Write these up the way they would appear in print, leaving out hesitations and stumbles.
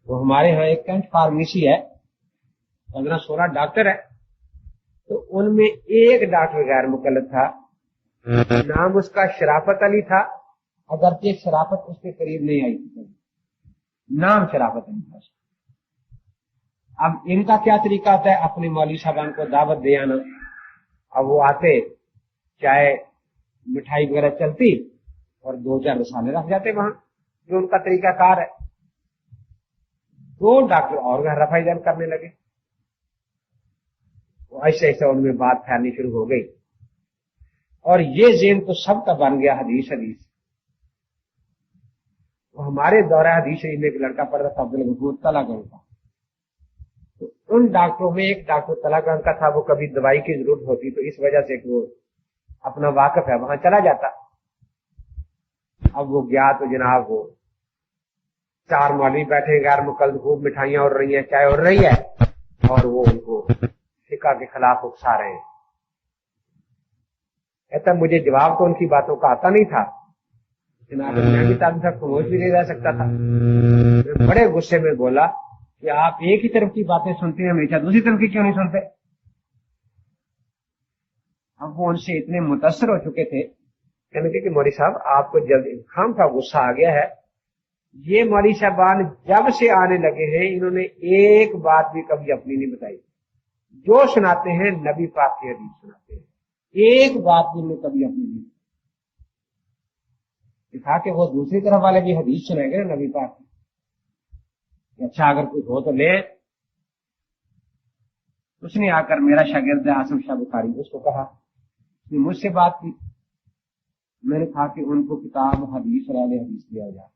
وہ ہمارے ہاں ایک کینٹ فارمیسی ہے, 15-16 ڈاکٹر ہے, تو ان میں ایک ڈاکٹر غیر مقلد تھا, نام اس کا شرافت علی تھا, اگرچہ شرافت اس کے قریب نہیں آئی تھی, نام شرافت علی تھا. اب ان کا کیا طریقہ ہوتا ہے, اپنے مولوی صاحبان کو دعوت دے آنا. اب وہ آتے, چائے مٹھائی وغیرہ چلتی اور 2-4 رسالے رکھ جاتے وہاں, جو ان کا طریقہ کار ہے. 2 ڈاکٹر اور رفع دین کرنے لگے, ایسے ایسے ان میں بات پھیلنی شروع ہو گئی, اور یہ ذہن تو سب کا بن گیا حدیث. وہ ہمارے دورہ حدیث شریف میں ایک لڑکا پڑھتا تھا, عبدالغفور طلاگن کا. تو ان ڈاکٹروں میں ایک ڈاکٹر طلاگن کا تھا, وہ کبھی دوائی کی ضرورت ہوتی تو اس وجہ سے وہ اپنا واقف ہے وہاں چلا جاتا. اب وہ گیا تو جناب وہ 4 مولوی بیٹھے غیر مقلد, خوب مٹھائیاں اڑ رہی ہیں, چائے اڑ رہی ہے, اور وہ ان کو فقہ کے خلاف اکسا رہے ہیں. کہتا مجھے جواب تو ان کی باتوں کا آتا نہیں تھا, جناب میں بھی تعلیم تک خاموش بھی نہیں رہ سکتا تھا. میں بڑے غصے میں بولا کہ آپ ایک ہی طرف کی باتیں سنتے ہیں, ہمیشہ دوسری طرف کی کیوں نہیں سنتے. اب وہ ان سے اتنے متاثر ہو چکے تھے, کہنے لگے کہ مولوی صاحب آپ کو جلدی خام کا غصہ آ گیا ہے. یہ مولوی صاحبان جب سے آنے لگے ہیں انہوں نے ایک بات بھی کبھی اپنی نہیں بتائی, جو سناتے ہیں نبی پاک کی حدیث سناتے ہیں, ایک بات بھی انہوں نے کبھی اپنی نہیں. تھا کہ وہ دوسری طرف والے بھی حدیث سنائیں گے نا نبی پاک کی, اچھا اگر کوئی ہو تو لے. اس نے آ کر میرا شاگرد آصف شاہ بخاری, اس کو کہا, اس نے مجھ سے بات کی. میں نے کہا کہ ان کو کتاب حدیث اور اہل حدیث دیا جائے.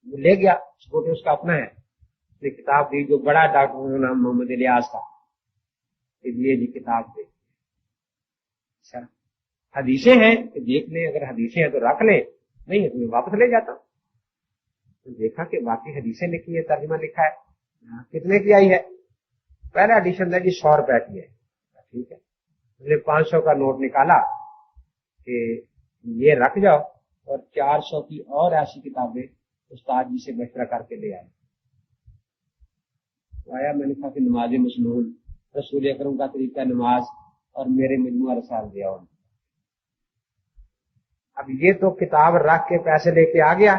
وہ لے گیا, چھوٹے اس کا اپنا ہے, اس نے کتاب دی. جو بڑا ڈاکٹر نام محمد الیاس تھا, یہ جی کتاب دے. اچھا حدیثیں ہیں کہ دیکھ لیں, اگر حدیثیں ہیں تو رکھ لیں, نہیں ہے تو میں واپس لے جاتا ہوں. تو دیکھا کہ باقی حدیثیں لکھی ہے, ترجمہ لکھا ہے. کتنے کی آئی ہے؟ پہلا ایڈیشن ہے جی 100 روپے کی ہے. ٹھیک ہے, اس نے 500 کا نوٹ نکالا کہ یہ رکھ جاؤ, اور 400 کی اور ایسی کتابیں استاد جی سے مشورہ کر کے لے آئے. تو آیا, میں نے کہا کہ نماز مسنون, رسول اکرم کا طریقہ نماز اور میرے مجموعہ رسال دیا ان. اب یہ تو کتاب رکھ کے پیسے لے کے آ گیا.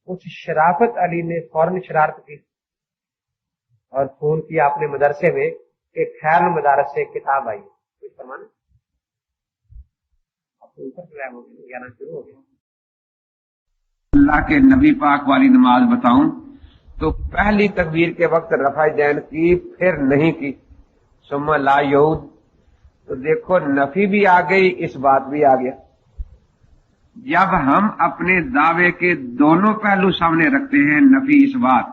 اس شرافت علی نے فوراً شرارت کی اور فون کیا اپنے مدرسے میں کہ خیر مدارس سے کتاب آئی. کچھ فرمانا جانا شروع ہو گیا. اللہ کے نبی پاک والی نماز بتاؤں تو پہلی تکبیر کے وقت رفع دین کی, پھر نہیں کی, ثم لا یعود. تو دیکھو نفی بھی آ گئی, اس بات بھی آ گیا. جب ہم اپنے دعوے کے دونوں پہلو سامنے رکھتے ہیں, نفی اس بات,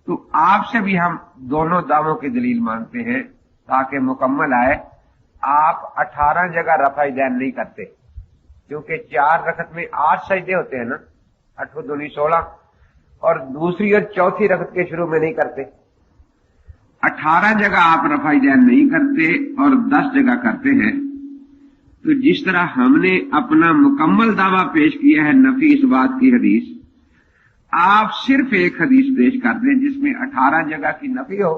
تو آپ سے بھی ہم دونوں دعووں کی دلیل مانگتے ہیں تاکہ مکمل آئے. آپ 18 جگہ رفع دین نہیں کرتے, کیونکہ 4 رکعت میں 8 سجدے ہوتے ہیں نا, 8 2 16, اور دوسری اور چوتھی رکعت کے شروع میں نہیں کرتے. 18 جگہ آپ رفع دین نہیں کرتے اور 10 جگہ کرتے ہیں. تو جس طرح ہم نے اپنا مکمل دعویٰ پیش کیا ہے نفی اس بات کی حدیث, آپ صرف ایک حدیث پیش کر دیں جس میں 18 جگہ کی نفی ہو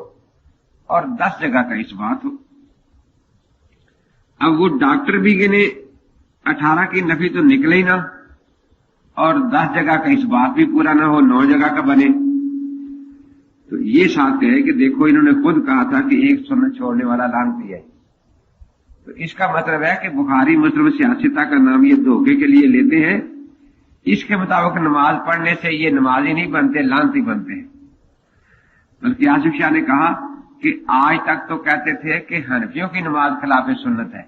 اور 10 جگہ کا اس بات ہو. اب وہ ڈاکٹر بھی گنے, 18 کی نفی تو نکلے ہی نہ, اور 10 جگہ کا اس بات بھی پورا نہ ہو, 9 جگہ کا بنے. تو یہ ساتھ کہے کہ دیکھو انہوں نے خود کہا تھا کہ ایک سنت چھوڑنے والا لعنتی ہے. تو اس کا مطلب ہے کہ بخاری مسلم سیاستہ کا نام یہ دھوکے کے لیے لیتے ہیں. اس کے مطابق نماز پڑھنے سے یہ نمازی نہیں بنتے, لعنتی بنتے ہیں. بلکہ آصف شاہ نے کہا کہ آج تک تو کہتے تھے کہ حنفیوں کی نماز خلاف سنت ہے,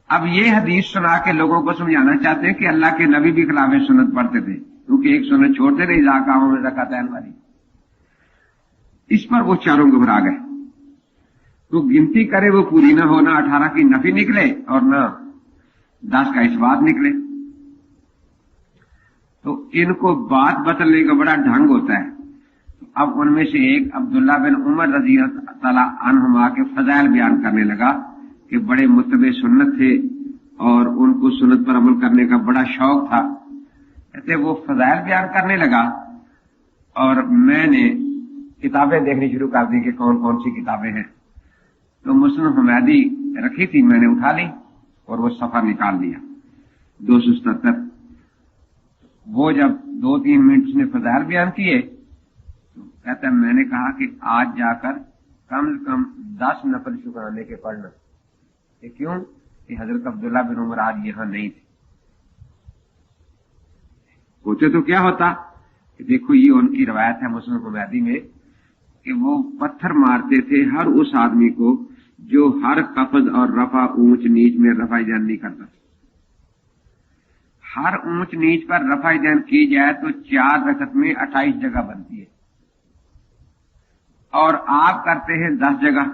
اب یہ حدیث سنا کے لوگوں کو سمجھانا چاہتے ہیں کہ اللہ کے نبی بھی خلاف سنت پڑھتے تھے, کیونکہ ایک سنت چھوڑتے نہیں ذاکاؤں میں رکعتین والی. اس پر وہ چاروں گھبرا گئے. تو گنتی کرے وہ پوری نہ ہو, نہ 18 کی نفی نکلے اور نہ 10 کا اس بات نکلے. تو ان کو بات بدلنے کا بڑا ڈھنگ ہوتا ہے. اب ان میں سے ایک عبداللہ بن عمر رضی اللہ تعالیٰ عنہما کے فضائل بیان کرنے لگا کہ بڑے متبع سنت تھے اور ان کو سنت پر عمل کرنے کا بڑا شوق تھا. कहते वो फजाइल बयान करने लगा और मैंने किताबें देखनी शुरू कर दी कि कौन कौन सी किताबें हैं। तो मुस्लिम हुमैदी रखी थी, मैंने उठा ली और वो सफा निकाल दिया 277। वो जब 2-3 मिनट उसने फजाइल बयान किए तो कहता है मैंने कहा कि आज जाकर कम से कम 10 नफल शुक्राने के पढ़ना। ये क्यों कि हजरत अब्दुल्ला बिन उमर आज यहां नहीं थे। होते तो क्या होता कि देखो ये उनकी रवायत है मुस्लिम हुमैदी में कि वो पत्थर मारते थे हर उस आदमी को जो हर कफ्ज और रफा ऊंच नीच में रफा जैन नहीं करता। हर ऊंच नीच पर रफा जैन की जाए तो 4 रकत में 28 जगह बनती है और आप करते हैं 10 जगह,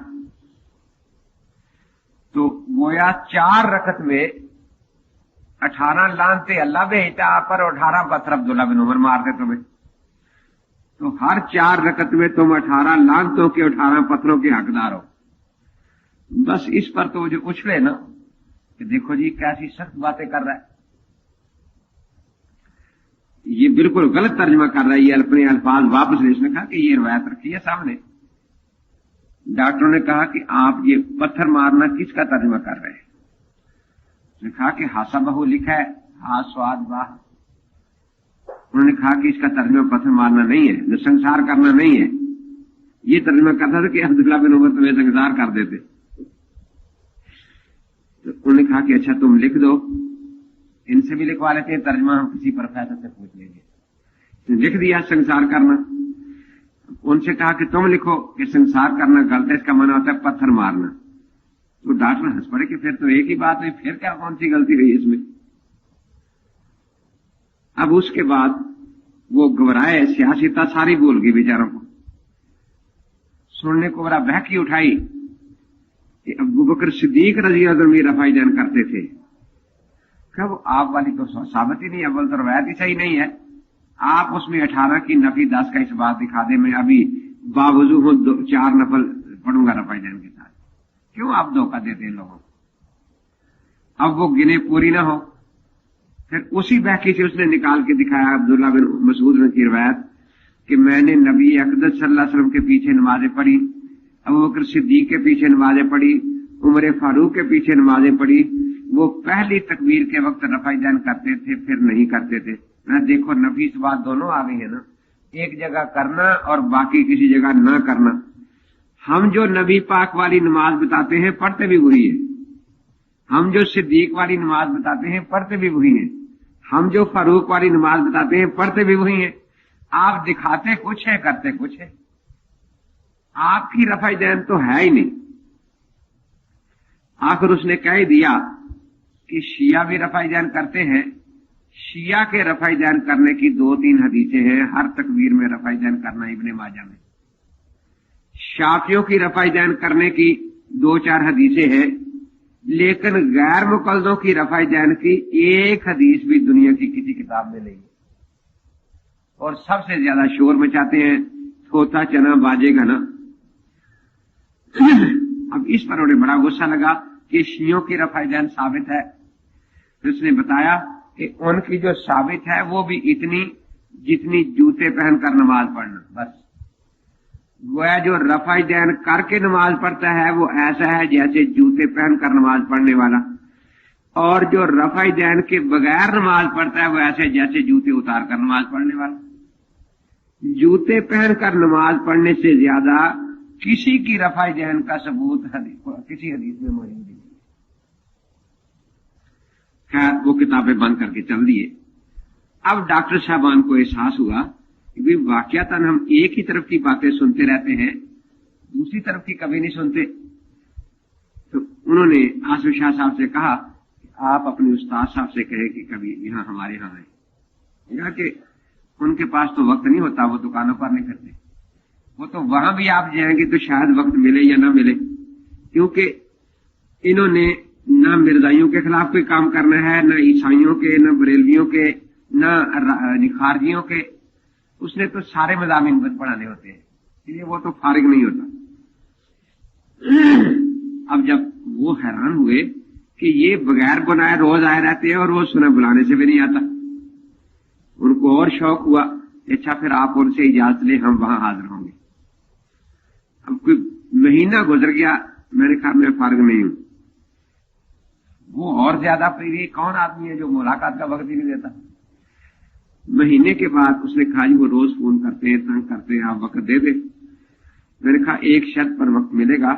तो गोया 4 रकत में 18 लानते अल्लाह भेजता आप पर और 18 पत्थर अब्दुल्ला बिन उमर मारते तुम्हें। तो हर 4 रकत में तुम 18 लानतों के 18 पत्थरों के हकदार हो। बस इस पर तो जो उछले ना कि देखो जी कैसी सख्त बातें कर रहा है, ये बिल्कुल गलत तर्जमा कर रहा है, ये अपने अल्फाज वापस ले। इसने कहा कि ये रवायत रखी है सामने। डॉक्टरों ने कहा कि आप ये पत्थर मारना किसका तर्जमा कर रहे हैं? उसने कहा कि हासा बहु लिखा है, हा स्वाद वाह। उन्होंने कहा कि इसका तर्जमा पत्थर मारना नहीं है, नरसंहार करना नहीं है। ये तर्जमा करता था कि अब्दुल्ला बिन उमर तुम्हें संसार कर देते। तो उन्होंने कहा कि अच्छा तुम लिख दो, इनसे भी लिखवा लेते हैं तर्जमा, हम किसी प्रोफेसर से पूछ लेंगे। लिख दिया संसार करना। उनसे कहा कि तुम लिखो कि संसार करना गलत है, इसका माना होता है पत्थर मारना। तो डॉक्टर हंस पड़े कि फिर तो एक ही बात हुई, फिर क्या कौन सी गलती हुई इसमें। अब उसके बाद वो घबराए, सियासता सारी बोल गई बेचारों को। सुनने को बड़ा बहकी उठाई कि अबू बकर सिद्दीक रजी अल्लाह अन्हु रफाई जैन करते थे। कब आप वाली तो साबित ही नहीं, अव्वल तो रवायत ही सही नहीं है। आप उसमें 18 की नफी 10 का इस बात दिखा दे, मैं अभी बावजूद हूं 4 नफल पढ़ूंगा रफाई जैन के साथ। क्यों आप धोखा देते हैं लोगों को? अब वो गिने पूरी ना हो, फिर उसी बहकी से उसने निकाल के दिखाया अब्दुल्ला बिन मसूद की रवायत कि मैंने नबी अक़दस सल्लल्लाहु अलैहि वसल्लम के पीछे नमाजें पढ़ी, अबू बकर सिद्दीक के पीछे नमाजें पढ़ी, उमर फारूक के पीछे नमाजें पढ़ी। वो पहली तकबीर के वक्त रफ़ा जैन करते थे, फिर नहीं करते थे। मैं देखो नफीस बात दोनों आ गई है ना, एक जगह करना और बाकी किसी जगह ना करना। हम जो नबी पाक वाली नमाज बताते हैं पढ़ते भी वही है, हम जो सिद्दीक वाली नमाज बताते हैं पढ़ते भी वही है, हम जो फारूक वाली नमाज बताते हैं पढ़ते भी वही है। आप दिखाते कुछ है, करते कुछ है। आपकी रफ़ा जैन तो है ही नहीं। आखिर उसने कह दिया कि शिया भी रफ़ा जैन करते हैं। शिया के रफ़ा जैन करने की 2-3 हदीसें हैं, हर तकबीर में रफ़ा जैन करना इब्ने माजा में। शाफियों की रफ़ा जैन करने की 2-4 हदीसें हैं, लेकिन गैर मुकल्लदों की रफ़ा जैन की एक हदीस भी दुनिया की किसी किताब में नहीं है। और सबसे ज्यादा शोर मचाते हैं थोता चना बाजेगा ना। अब इस पर उन्हें बड़ा गुस्सा लगा कि शियों की रफ़ा जैन साबित है। तो उसने बताया कि उनकी जो साबित है वो भी इतनी जितनी जूते पहनकर नमाज पढ़ना। बस गोया जो रफ़ा जैन करके नमाज पढ़ता है वो ऐसा है जैसे जूते पहनकर नमाज पढ़ने वाला, और जो रफ़ा जैन के बगैर नमाज पढ़ता है वो ऐसे जैसे जूते उतार कर नमाज पढ़ने वाला। जूते पहनकर नमाज पढ़ने से ज्यादा किसी की रफ़ा जैन का सबूत किसी हदीस में मौजूद नहीं। खैर वो किताबें बंद करके चल दिए। अब डॉक्टर साहबान को एहसास हुआ कि वाकयातन हम एक ही तरफ की बातें सुनते रहते हैं, दूसरी तरफ की कभी नहीं सुनते। तो उन्होंने आसिफ शाह साहब से कहा कि आप अपने उस्ताद साहब से कहे कि कभी यहां हमारे यहां आए। कहा कि उनके पास तो वक्त नहीं होता, वो दुकानों पर नहीं करते। वो तो वहां भी आप जाएंगे तो शायद वक्त मिले या ना मिले, क्योंकि इन्होंने ना मिर्जाइयों के खिलाफ कोई काम करना है, ना ईसाइयों के, ना बरेलवियों के, ना खारजियों के। उसने तो सारे मज़ामीन पढ़ाने होते हैं, इसलिए वो तो फारिग नहीं होता। अब जब वो हैरान हुए कि ये बगैर बुलाए रोज आए रहते हैं और वो सुना बुलाने से भी नहीं आता, کو اور شوق ہوا، اچھا پھر آپ ان سے اجازت لیں، ہم وہاں حاضر ہوں گے۔ اب کوئی مہینہ گزر گیا، میں نے کہا میں فارغ نہیں ہوں۔ وہ اور زیادہ پھر کون آدمی ہے جو ملاقات کا وقت ہی نہیں دیتا۔ مہینے کے بعد اس نے کہا جی وہ روز فون کرتے ہیں، تنگ کرتے ہیں، آپ وقت دے دیں۔ میں نے کہا ایک شرط پر وقت ملے گا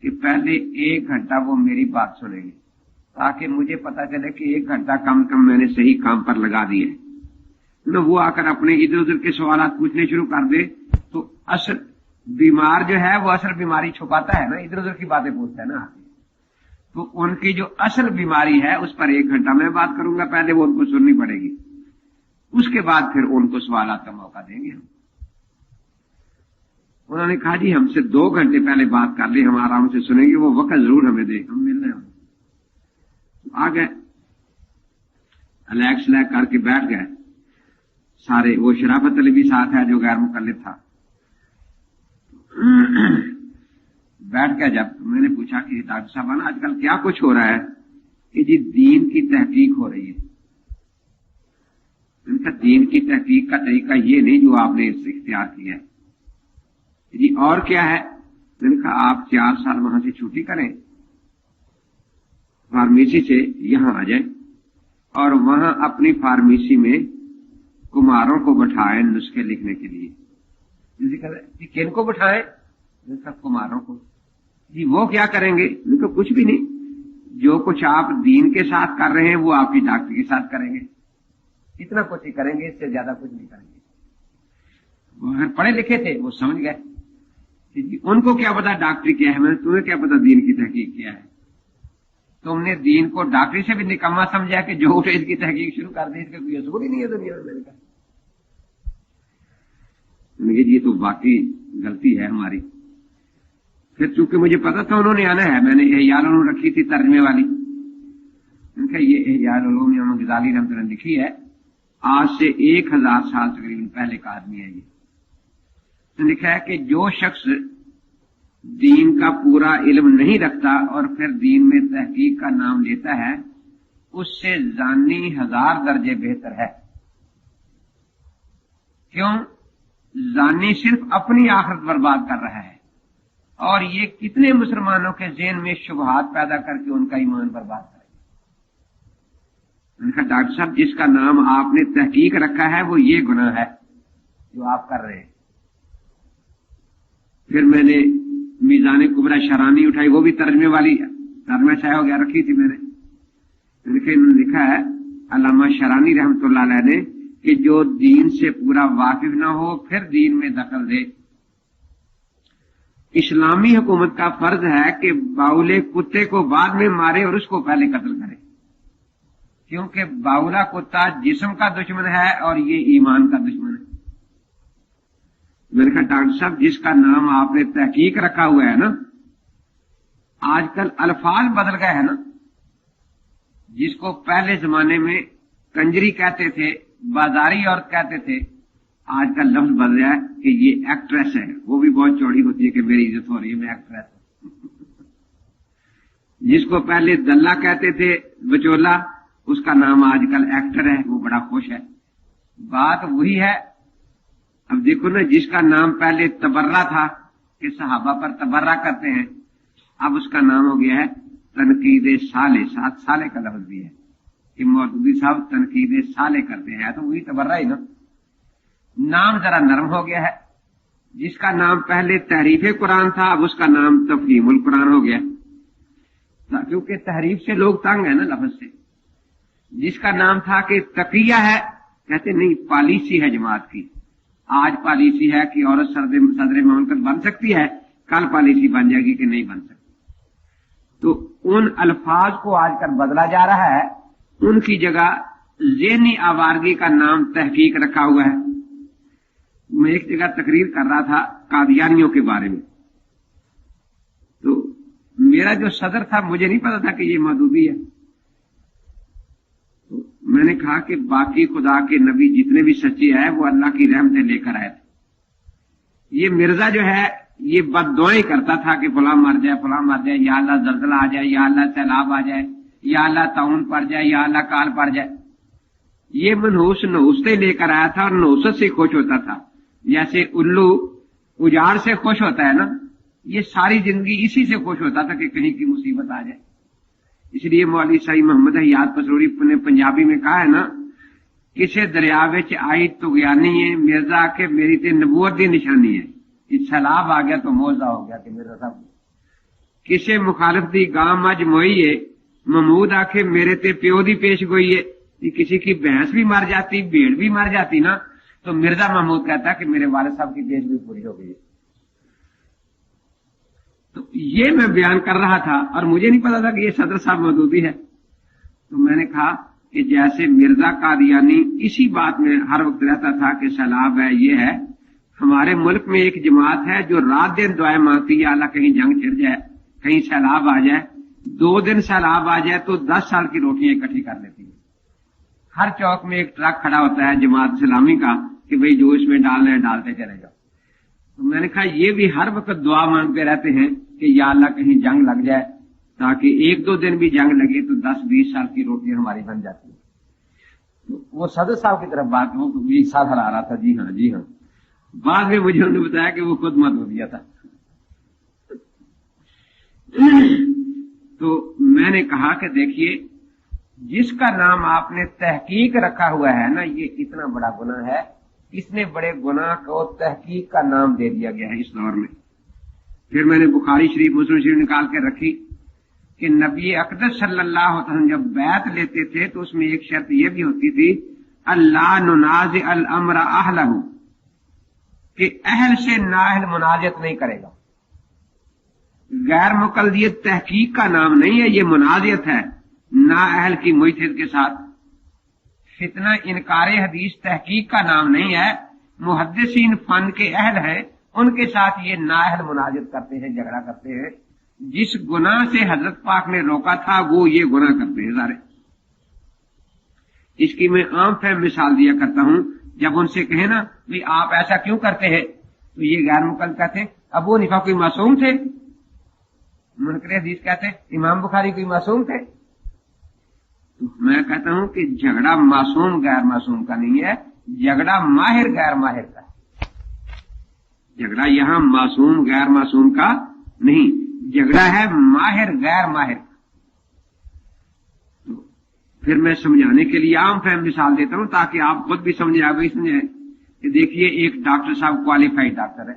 کہ پہلے 1 گھنٹہ وہ میری بات سنیں گے، تاکہ مجھے پتا چلے کہ 1 گھنٹہ کم کم میں نے صحیح کام پر لگا دیے۔ نہ وہ آ کر اپنے ادھر ادھر کے سوالات پوچھنے شروع کر دے تو اصل بیمار جو ہے وہ اصل بیماری چھپاتا ہے نا، ادھر ادھر کی باتیں پوچھتا ہے نا۔ تو ان کی جو اصل بیماری ہے اس پر 1 گھنٹہ میں بات کروں گا، پہلے وہ ان کو سننی پڑے گی، اس کے بعد پھر ان کو سوالات کا موقع دیں گے ہم۔ انہوں نے کہا جی ہم سے 2 گھنٹے پہلے بات کر لیں، ہم آرام سے سنیں گے، وہ وقت ضرور ہمیں دیں، ہم مل رہے ہیں۔ آ گئے، الیکس لیک کر کے بیٹھ گئے سارے، وہ شرافت علی بھی ساتھ ہے جو غیر مقلد تھا۔ بیٹھ گیا، جب میں نے پوچھا کہ ڈاکٹر صاحب آج کل کیا کچھ ہو رہا ہے کہ جی دین کی تحقیق ہو رہی ہے۔ ان کا دین کی تحقیق کا طریقہ یہ نہیں جو آپ نے اختیار کیا ہے جی، اور کیا ہے؟ میں نے کہا آپ 4 سال وہاں سے چھٹی کریں، فارمیسی سے یہاں آ جائیں اور وہاں اپنی فارمیسی میں کماروں کو بٹھائیں نسخے لکھنے کے لیے۔ جی کن کو بٹھائیں؟ کماروں کو۔ جی وہ کیا کریں گے؟ تو کچھ بھی نہیں، جو کچھ آپ دین کے ساتھ کر رہے ہیں وہ آپ کی ڈاکٹری کے ساتھ کریں گے، اتنا کچھ ہی کریں گے، اس سے زیادہ کچھ نہیں کریں گے۔ وہ اگر پڑھے لکھے تھے وہ سمجھ گئے کہ جی ان کو کیا پتا ڈاکٹری کیا ہے، تمہیں کیا پتا دین کی تحقیق کیا ہے؟ تم نے دین کو ڈاکٹری سے بھی نکما سمجھا کہ جو اٹھے اس کی تحقیق شروع کر دی، اس کا کوئی اصول ہی نہیں ہے دنیا میں۔ یہ تو واقعی غلطی ہے ہماری۔ پھر چونکہ مجھے پتا تھا انہوں نے آنا ہے، میں نے احیاء العلوم رکھی تھی ترجمے والی، ان کا یہ احیاء العلوم امام غزالی رحمۃ اللہ لکھی ہے، آج سے 1000 سال تقریباً پہلے کا آدمی ہے۔ یہ لکھا ہے کہ جو شخص دین کا پورا علم نہیں رکھتا اور پھر دین میں تحقیق کا نام لیتا ہے، اس سے زانی 1000 درجے بہتر ہے۔ کیوں؟ زانی صرف اپنی آخرت برباد کر رہا ہے، اور یہ کتنے مسلمانوں کے ذہن میں شبہات پیدا کر کے ان کا ایمان برباد کرے گا۔ ان کا ڈاکٹر صاحب جس کا نام آپ نے تحقیق رکھا ہے وہ یہ گناہ ہے جو آپ کر رہے ہیں۔ پھر میں نے میزان کبریٰ شرانی اٹھائی، وہ بھی ترجمے والی ترجمہ شائع ہو گیا، رکھی تھی میں نے۔ انہوں نے لکھا ہے علامہ شرانی رحمۃ اللہ علیہ نے کہ جو دین سے پورا واقف نہ ہو پھر دین میں دخل دے۔ اسلامی حکومت کا فرض ہے کہ باولے کتے کو بعد میں مارے اور اس کو پہلے قتل کرے، کیونکہ باولا کتا جسم کا دشمن ہے اور یہ ایمان کا دشمن ہے۔ میں نے کہا ڈاکٹر صاحب جس کا نام آپ نے تحقیق رکھا ہوا ہے نا، آج کل الفاظ بدل گئے ہیں نا، جس کو پہلے زمانے میں کنجری کہتے تھے، بازاری عورت کہتے تھے، آج کل لفظ بدل گیا ہے کہ یہ ایکٹریس ہے، وہ بھی بہت چوڑی ہوتی ہے کہ میری عزت ہو رہی ہے، میں ایکٹریس ہوں۔ جس کو پہلے دلہ کہتے تھے، بچولا، اس کا نام آج کل ایکٹر ہے، وہ بڑا خوش ہے۔ بات وہی ہے۔ اب دیکھو نا، جس کا نام پہلے تبرہ تھا کہ صحابہ پر تبرہ کرتے ہیں، اب اس کا نام ہو گیا ہے تنقید صالح، 7 سالے کا لفظ بھی ہے کہ مودودی صاحب تنقید صالح کرتے ہیں، تو وہی تبرہ ہی نا، نام ذرا نرم ہو گیا ہے۔ جس کا نام پہلے تحریف قرآن تھا اب اس کا نام تفہیم القرآن ہو گیا، کیونکہ تحریف سے لوگ تنگ ہیں نا لفظ سے۔ جس کا نام تھا کہ تقیہ ہے، کہتے نہیں پالیسی ہے جماعت کی، آج پالیسی ہے کہ عورت صدر مملکت بن سکتی ہے، کل پالیسی بن جائے گی کہ نہیں بن سکتی۔ تو ان الفاظ کو آج کل بدلا جا رہا ہے، ان کی جگہ ذہنی آوارگی کا نام تحقیق رکھا ہوا ہے۔ میں ایک جگہ تقریر کر رہا تھا قادیانیوں کے بارے میں، تو میرا جو صدر تھا مجھے نہیں پتا تھا کہ یہ مودودی ہے، تو میں نے کہا کہ باقی خدا کے نبی جتنے بھی سچے ہیں وہ اللہ کی رحمتیں لے کر آئے تھے۔ یہ مرزا جو ہے یہ بد دعائیں کرتا تھا کہ فلاں مر جائے، فلاں مر جائے، یا اللہ زلزلہ آ جائے، یا اللہ سیلاب آ جائے، یا اللہ طاعون پڑ جائے، یا اللہ کال پڑ جائے۔ ये मनहूस नहुस्ते लेकर आया था और नहुसत से खुश होता था, जैसे उल्लू उजाड़ से खुश होता है ना, ये सारी जिंदगी इसी से खुश होता था कि कहीं की मुसीबत आ जाए। इसलिए मौलवी साईं मोहम्मद हयात पसरूरी ने पंजाबी में कहा है ना, किसे दरिया विच आई तुगयानी है, मिर्जा के मेरी ते नबूवत की निशानी है। इस सैलाब आ गया तो मौजा हो गया कि मिर्जा साहब। किसे मुखालिफ दी गां मज मोई है, महमूद आखे मेरे ते प्यो दी पेश गोई है। किसी की भैंस भी मर जाती, भेड़ भी मर जाती ना, तो मिर्जा महमूद कहता कि मेरे वालिद साहब की पेश भी पूरी हो गई। तो ये मैं बयान कर रहा था और मुझे नहीं पता था कि ये सदर साहब मौदूदी है। तो मैंने कहा कि जैसे मिर्जा कादियानी इसी बात में हर वक्त रहता था कि सैलाब है, ये है। हमारे मुल्क में एक जमात है जो रात दिन दुआएं मांगती है, अल्लाह कहीं जंग छिड़ जाए, कहीं सैलाब आ जाए। 2 दिन सैलाब आ जाए तो 10 साल की रोटियां इकट्ठी कर लेती है। हर चौक में एक ट्रक खड़ा होता है जमात इस्लामी का कि भाई जो इसमें डालना है डालते चले जाओ। तो मैंने कहा ये भी हर वक्त दुआ मांगते रहते हैं कि या अल्लाह कहीं जंग लग जाए, ताकि 1-2 दिन भी जंग लगे तो 10-20 साल की रोटियां हमारी बन जाती है। तो वो सदर साहब की तरफ बात हो तो 20 साल हरा रहा था, जी हाँ जी हाँ। बाद में मुझे उन्होंने बताया कि वो खुद मत हो दिया था। तो मैंने कहा कि देखिए, जिसका नाम आपने तहकीक रखा हुआ है ना, ये इतना बड़ा गुनाह है। इसने बड़े गुनाह को तहकीक का नाम दे दिया गया है इस दौर में। फिर मैंने बुखारी शरीफ, मुस्लिम शरीफ निकाल के रखी कि नबी अक़दस सल्लल्लाहु अलैहि वसल्लम जब बैत लेते थे तो उसमें एक शर्त यह भी होती थी, अल्लाह नुनाज़ अल अम्र अहलहु, कि अहल से नाअहल मुनाजत नहीं करेगा। गैर मुकल्लियत तहकीक का नाम नहीं है, ये मुनाजियत है नाअहल की मुजतहिद के साथ। फितना इनकारे हदीस तहकीक का नाम नहीं है, मुहद्दिसीन फन के अहल है, उनके साथ ये नाअहल मुनाजियत करते हैं, झगड़ा करते हैं। जिस गुनाह से हजरत पाक ने रोका था वो ये गुनाह करते हैं सारे। इसकी मैं आम फहम मिसाल दिया करता हूं। जब उनसे कहे ना भी आप ऐसा क्यों करते हैं, तो ये गैर मुकल्लफ कहते अबू हनीफा कोई मासूम थे, मुनकर हदीस कहते इमाम बुखारी कोई मासूम थे। तो मैं कहता हूं कि झगड़ा मासूम गैर मासूम का नहीं है, झगड़ा माहिर गैर माहिर का है। झगड़ा यहां मासूम गैर मासूम का नहीं, झगड़ा है माहिर गैर माहिर। तो फिर मैं समझाने के लिए आम फहम मिसाल देता हूं ताकि आप खुद भी समझे, आगे समझे कि देखिए एक डॉक्टर साहब क्वालिफाइड डॉक्टर है,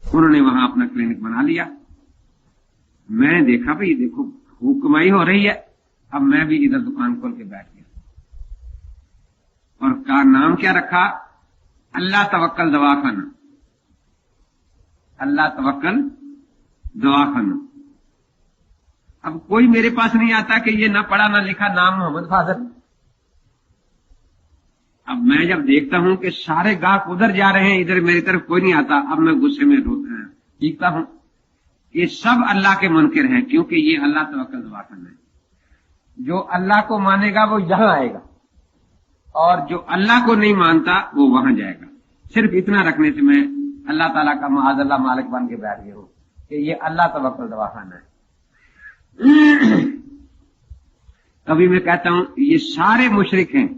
उन्होंने वहां अपना क्लिनिक बना लिया। मैंने देखा भाई देखो खूब कमाई हो रही है, अब मैं भी इधर दुकान खोल के बैठ गया और का नाम क्या रखा, अल्लाह तवक्कल दवाखाना। अल्लाह तवक्कल दवाखाना। अब कोई मेरे पास नहीं आता कि ये ना पढ़ा ना लिखा नाम मोहम्मद फाजल। अब मैं जब देखता हूं कि सारे गाहक उधर जा रहे हैं, इधर मेरी तरफ कोई नहीं आता, अब मैं गुस्से में सीखता हूं ये सब अल्लाह के मुनकिर हैं, क्योंकि ये अल्लाह तवक्कल दवाखाना है। जो अल्लाह को मानेगा वो यहां आएगा और जो अल्लाह को नहीं मानता वो वहां जाएगा। सिर्फ इतना रखने से मैं अल्लाह ताला का माअज़ल्लाह मालिक बन के बैठ गया हूं कि ये अल्लाह तवक्कल दवाखाना है। कभी मैं कहता हूं ये सारे मुशरिक हैं,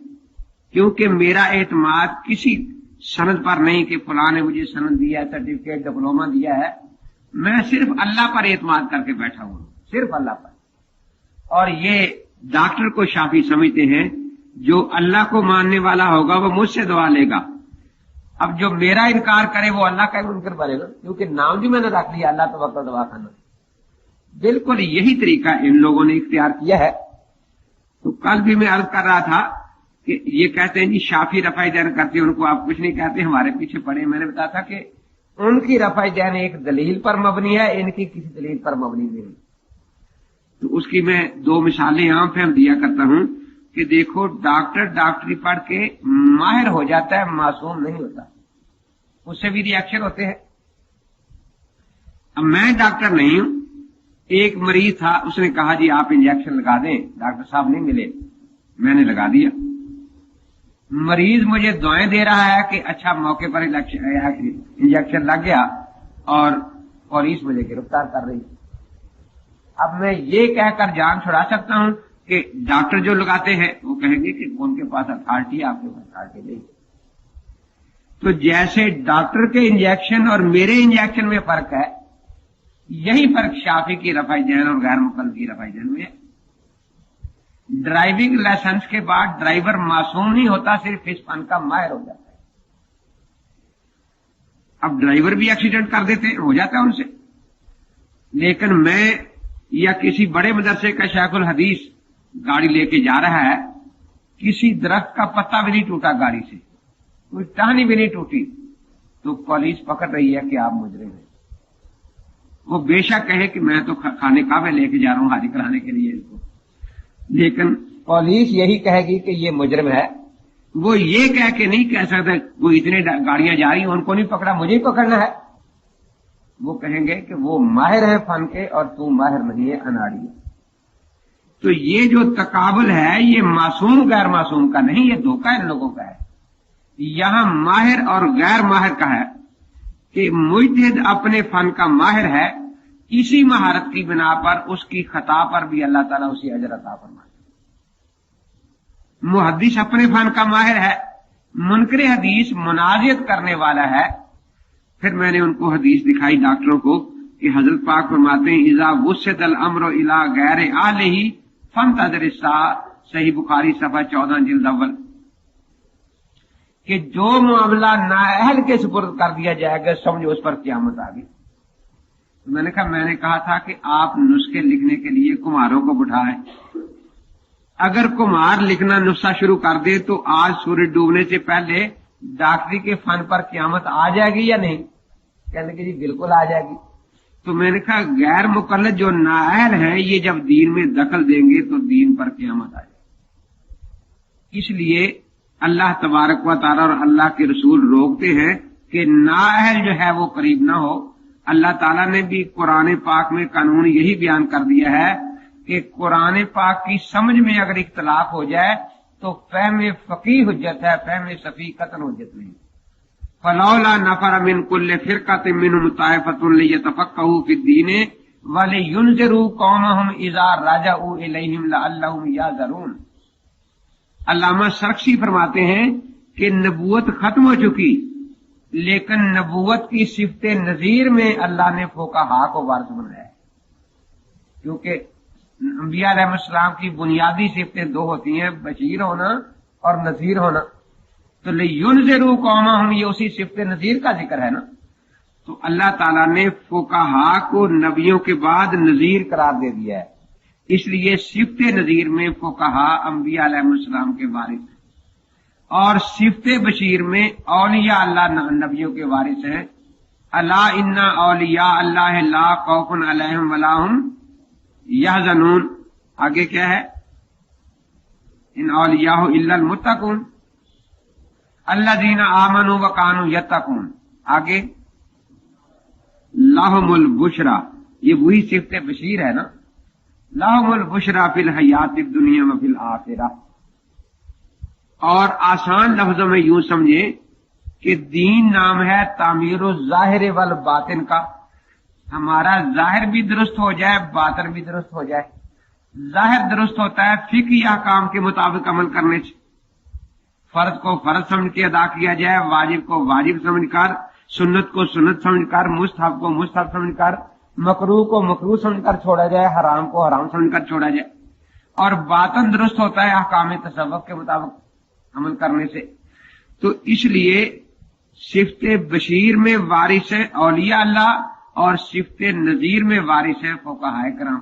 क्योंकि मेरा एतमाद किसी सनद पर नहीं कि फलां ने मुझे सनद दिया है, सर्टिफिकेट डिप्लोमा दिया है। मैं सिर्फ अल्लाह पर एतमाद करके बैठा हूं, सिर्फ अल्लाह पर। और ये डॉक्टर को शाफी समझते हैं, जो अल्लाह को मानने वाला होगा वो मुझसे दुआ लेगा। अब जो मेरा इनकार करे वो अल्लाह का मुनकर बनेगा, क्योंकि नाम भी मैंने रख लिया अल्लाह तवक्कल दवाखाना। बिल्कुल यही तरीका इन लोगों ने इख्तियार किया है। तो कल भी मैं अर्ज कर रहा था कि ये कहते हैं जी शाफी रफाई जैन करते हैं, उनको आप कुछ नहीं कहते, हमारे पीछे पड़े। मैंने बताया था कि उनकी रफाई जैन एक दलील पर मबनी है, इनकी किसी दलील पर मबनी नहीं। तो उसकी मैं 2 मिसालें आम फहम दिया करता हूं कि देखो डॉक्टर डॉक्टरी पढ़ के माहिर हो जाता है, मासूम नहीं होता, उससे भी रिएक्शन होते हैं। अब मैं डॉक्टर नहीं हूं, एक मरीज था, उसने कहा जी आप इंजेक्शन लगा दें, डॉक्टर साहब नहीं मिले, मैंने लगा दिया। मरीज मुझे दुआएं दे रहा है कि अच्छा मौके पर इंजेक्शन लग गया और पुलिस मुझे गिरफ्तार कर रही है। अब मैं ये कहकर जान छुड़ा सकता हूं کہ डॉक्टर जो लगाते हैं वो कहेंगे कि उनके पास अथॉरिटी, आपके पास अथॉरिटी नहीं। तो जैसे डॉक्टर के इंजेक्शन और मेरे इंजेक्शन में फर्क है, यही फर्क शाफी की रफ़ा जैन और गैर मुकल्लद की रफ़ा जैन में है। ड्राइविंग लाइसेंस के बाद ड्राइवर मासूम नहीं होता, सिर्फ इस फन का माहिर हो जाता है। अब ड्राइवर भी एक्सीडेंट कर देते हैं, हो जाता है उनसे, लेकिन मैं या किसी बड़े मदरसे का शेखुल हदीस गाड़ी लेके जा रहा है, किसी दरख्त का पत्ता भी नहीं टूटा गाड़ी से, कोई टहनी भी नहीं टूटी, तो पुलिस पकड़ रही है कि आप मुजरिम हैं। वो बेशक कहे कि मैं तो खाने काबे लेके जा रहा हूं हाजी कराने के लिए इसको, लेकिन पुलिस यही कहेगी कि ये मुजरिम है। वो ये कह के नहीं कह सकते वो इतने गाड़ियां जा रही हैं उनको नहीं पकड़ा, मुझे ही पकड़ना है। वो कहेंगे कि वो माहिर है फन के और तू माहिर नहीं है, अनाड़ी है। तो ये जो तकाबुल है ये मासूम गैर मासूम का नहीं, ये धोखा इन लोगों का है। यहां माहिर और गैर माहिर का है कि मुजतहिद अपने फन का माहिर है, इसी महारत की बिना पर उसकी खता पर भी अल्लाह ताला उसी अजर अता फरमाता है। मुहद्दिस अपने फन का माहिर है, मुनकरे हदीस मुनाजियत करने वाला है। फिर मैंने उनको हदीस दिखाई डॉक्टरों को कि हजरत पाक फरमाते हैं इज़ा वुस्सितल अम्रु इला गैर आलिही फंतज़िर अस्सा, सही बुखारी सफ़ा 14 जिल्द अव्वल, कि जो मामला नाअहल के सुपुर्द कर दिया जाएगा समझो उस पर क़यामत आ गई। मैंने कहा था कि आप नुस्खे लिखने के लिए कुम्हारों को बिठाएं। अगर कुम्हार लिखना नुस्खा शुरू कर दे तो आज सूरज डूबने से पहले डॉक्टरी के फन पर क़यामत आ जाएगी या नहीं? कहने कि जी बिल्कुल आ जाएगी। तो मैंने कहा गैर मुकल्लद जो नाअहल है ये जब दीन में दखल देंगे तो दीन पर क़यामत आ जाएगी। इसलिए अल्लाह तबारक व तआला और अल्लाह के रसूल रोकते हैं कि नाअहल जो है वो करीब ना हो। अल्लाह ताला ने भी कुरान पाक में कानून यही बयान कर दिया है कि कुरान पाक की समझ में अगर इख्तलाफ हो जाए तो फहम फकीह हुज्जत है, फहम सफी कतन हुज्जत नहीं। फलौला नफर मिन कुल्ल फिरकतिन मिनहुम ताइफतुन लियतफक्कहू फिद्दीन व लियुनज़िरू कौमहुम इज़ा रजअू इलैहिम लअल्लहुम याज़रून। अल्लामा सरक्सी फरमाते हैं कि नबूवत खत्म हो चुकी, लेकिन नबूवत की सिफत नजीर में अल्लाह ने फुक़हा को वारिस बनाया, क्योंकि अंबिया अलैहिस्सलाम की बुनियादी सिफतें दो होती हैं, बशीर होना और नजीर होना। तो लियुनज़िरू कौमहुम ये उसी सिफत नजीर का जिक्र है ना। तो अल्लाह ताला ने फुक़हा को नबियों के बाद नजीर करार दे दिया है, इसलिए सिफत नजीर में फुक़हा अंबिया अलैहिस्सलाम के वारिस हैं और सिफत बशीर में औलिया अल्लाह नबियों के वारिस हैं। अला इन्ना औलिया अल्लाह ला खौफुन अलैहिम वला हुम यहज़नून। आगे क्या है? इन औलियाहु इल्लल मुत्तकून अल्लज़ीना आमनू व कानू यत्तकून। आगे लाहुमुल बुशरा, ये वही सिफत बशीर है ना। लाहुमुल बुशरा फिल हयातिद दुनिया व फिल आखिरा। और आसान लफ्जों में यूं समझे कि दीन नाम है तामीर ज़ाहिर वल बातिन का। हमारा जाहिर भी दुरुस्त हो जाए, बातिन भी दुरुस्त हो जाए। जाहिर दुरुस्त होता है फिक्ही अहकाम के मुताबिक अमल करने से, फर्ज को फर्ज समझ के अदा किया जाए, वाजिब को वाजिब समझकर, सुन्नत को सुन्नत समझकर, मुस्तहब को मुस्तहब समझकर, मकरूह को मकरूह समझकर छोड़ा जाए, हराम को हराम समझकर छोड़ा जाए। और बातिन दुरुस्त होता है अहकाम तसव्वुफ के मुताबिक अमल करने से। तो इसलिए सिफत बशीर में वारिस है औलिया अल्लाह और सिफत नजीर में वारिस है फुक़हा किराम।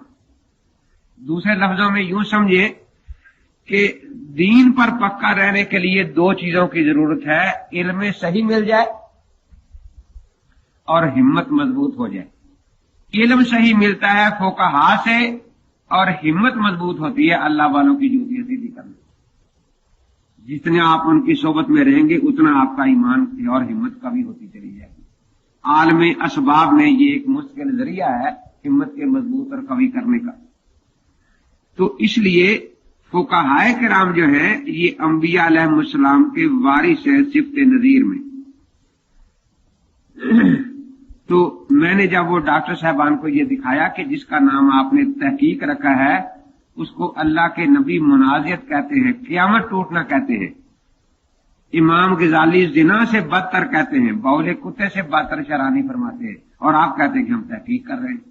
दूसरे लफ्जों में यूं समझिए कि दीन पर पक्का रहने के लिए दो चीजों की जरूरत है, इल्म सही मिल जाए और हिम्मत मजबूत हो जाए। इल्म सही मिलता है फुक़हा से और हिम्मत मजबूत होती है अल्लाह वालों की जूतियां सीधी करने। जितने आप उनकी सोबत में रहेंगे उतना आपका ईमान और हिम्मत कभी होती चली जाएगी। आलम असबाब में ये एक मुश्किल जरिया है हिम्मत के मजबूत और कवी करने का। तो इसलिए फुक़हा किराम जो है ये अंबिया अलैहिस्सलाम के वारिस है सिफत नजीर में। तो मैंने जब वो डॉक्टर साहबान को ये दिखाया कि जिसका नाम आपने तहकीक रखा है اس کو اللہ کے نبی منازعت کہتے ہیں، قیامت ٹوٹنا کہتے ہیں، امام غزالی زنا سے بدتر کہتے ہیں، بول کتے سے بدتر شرانی فرماتے ہیں، اور آپ کہتے ہیں کہ ہم تحقیق کر رہے ہیں۔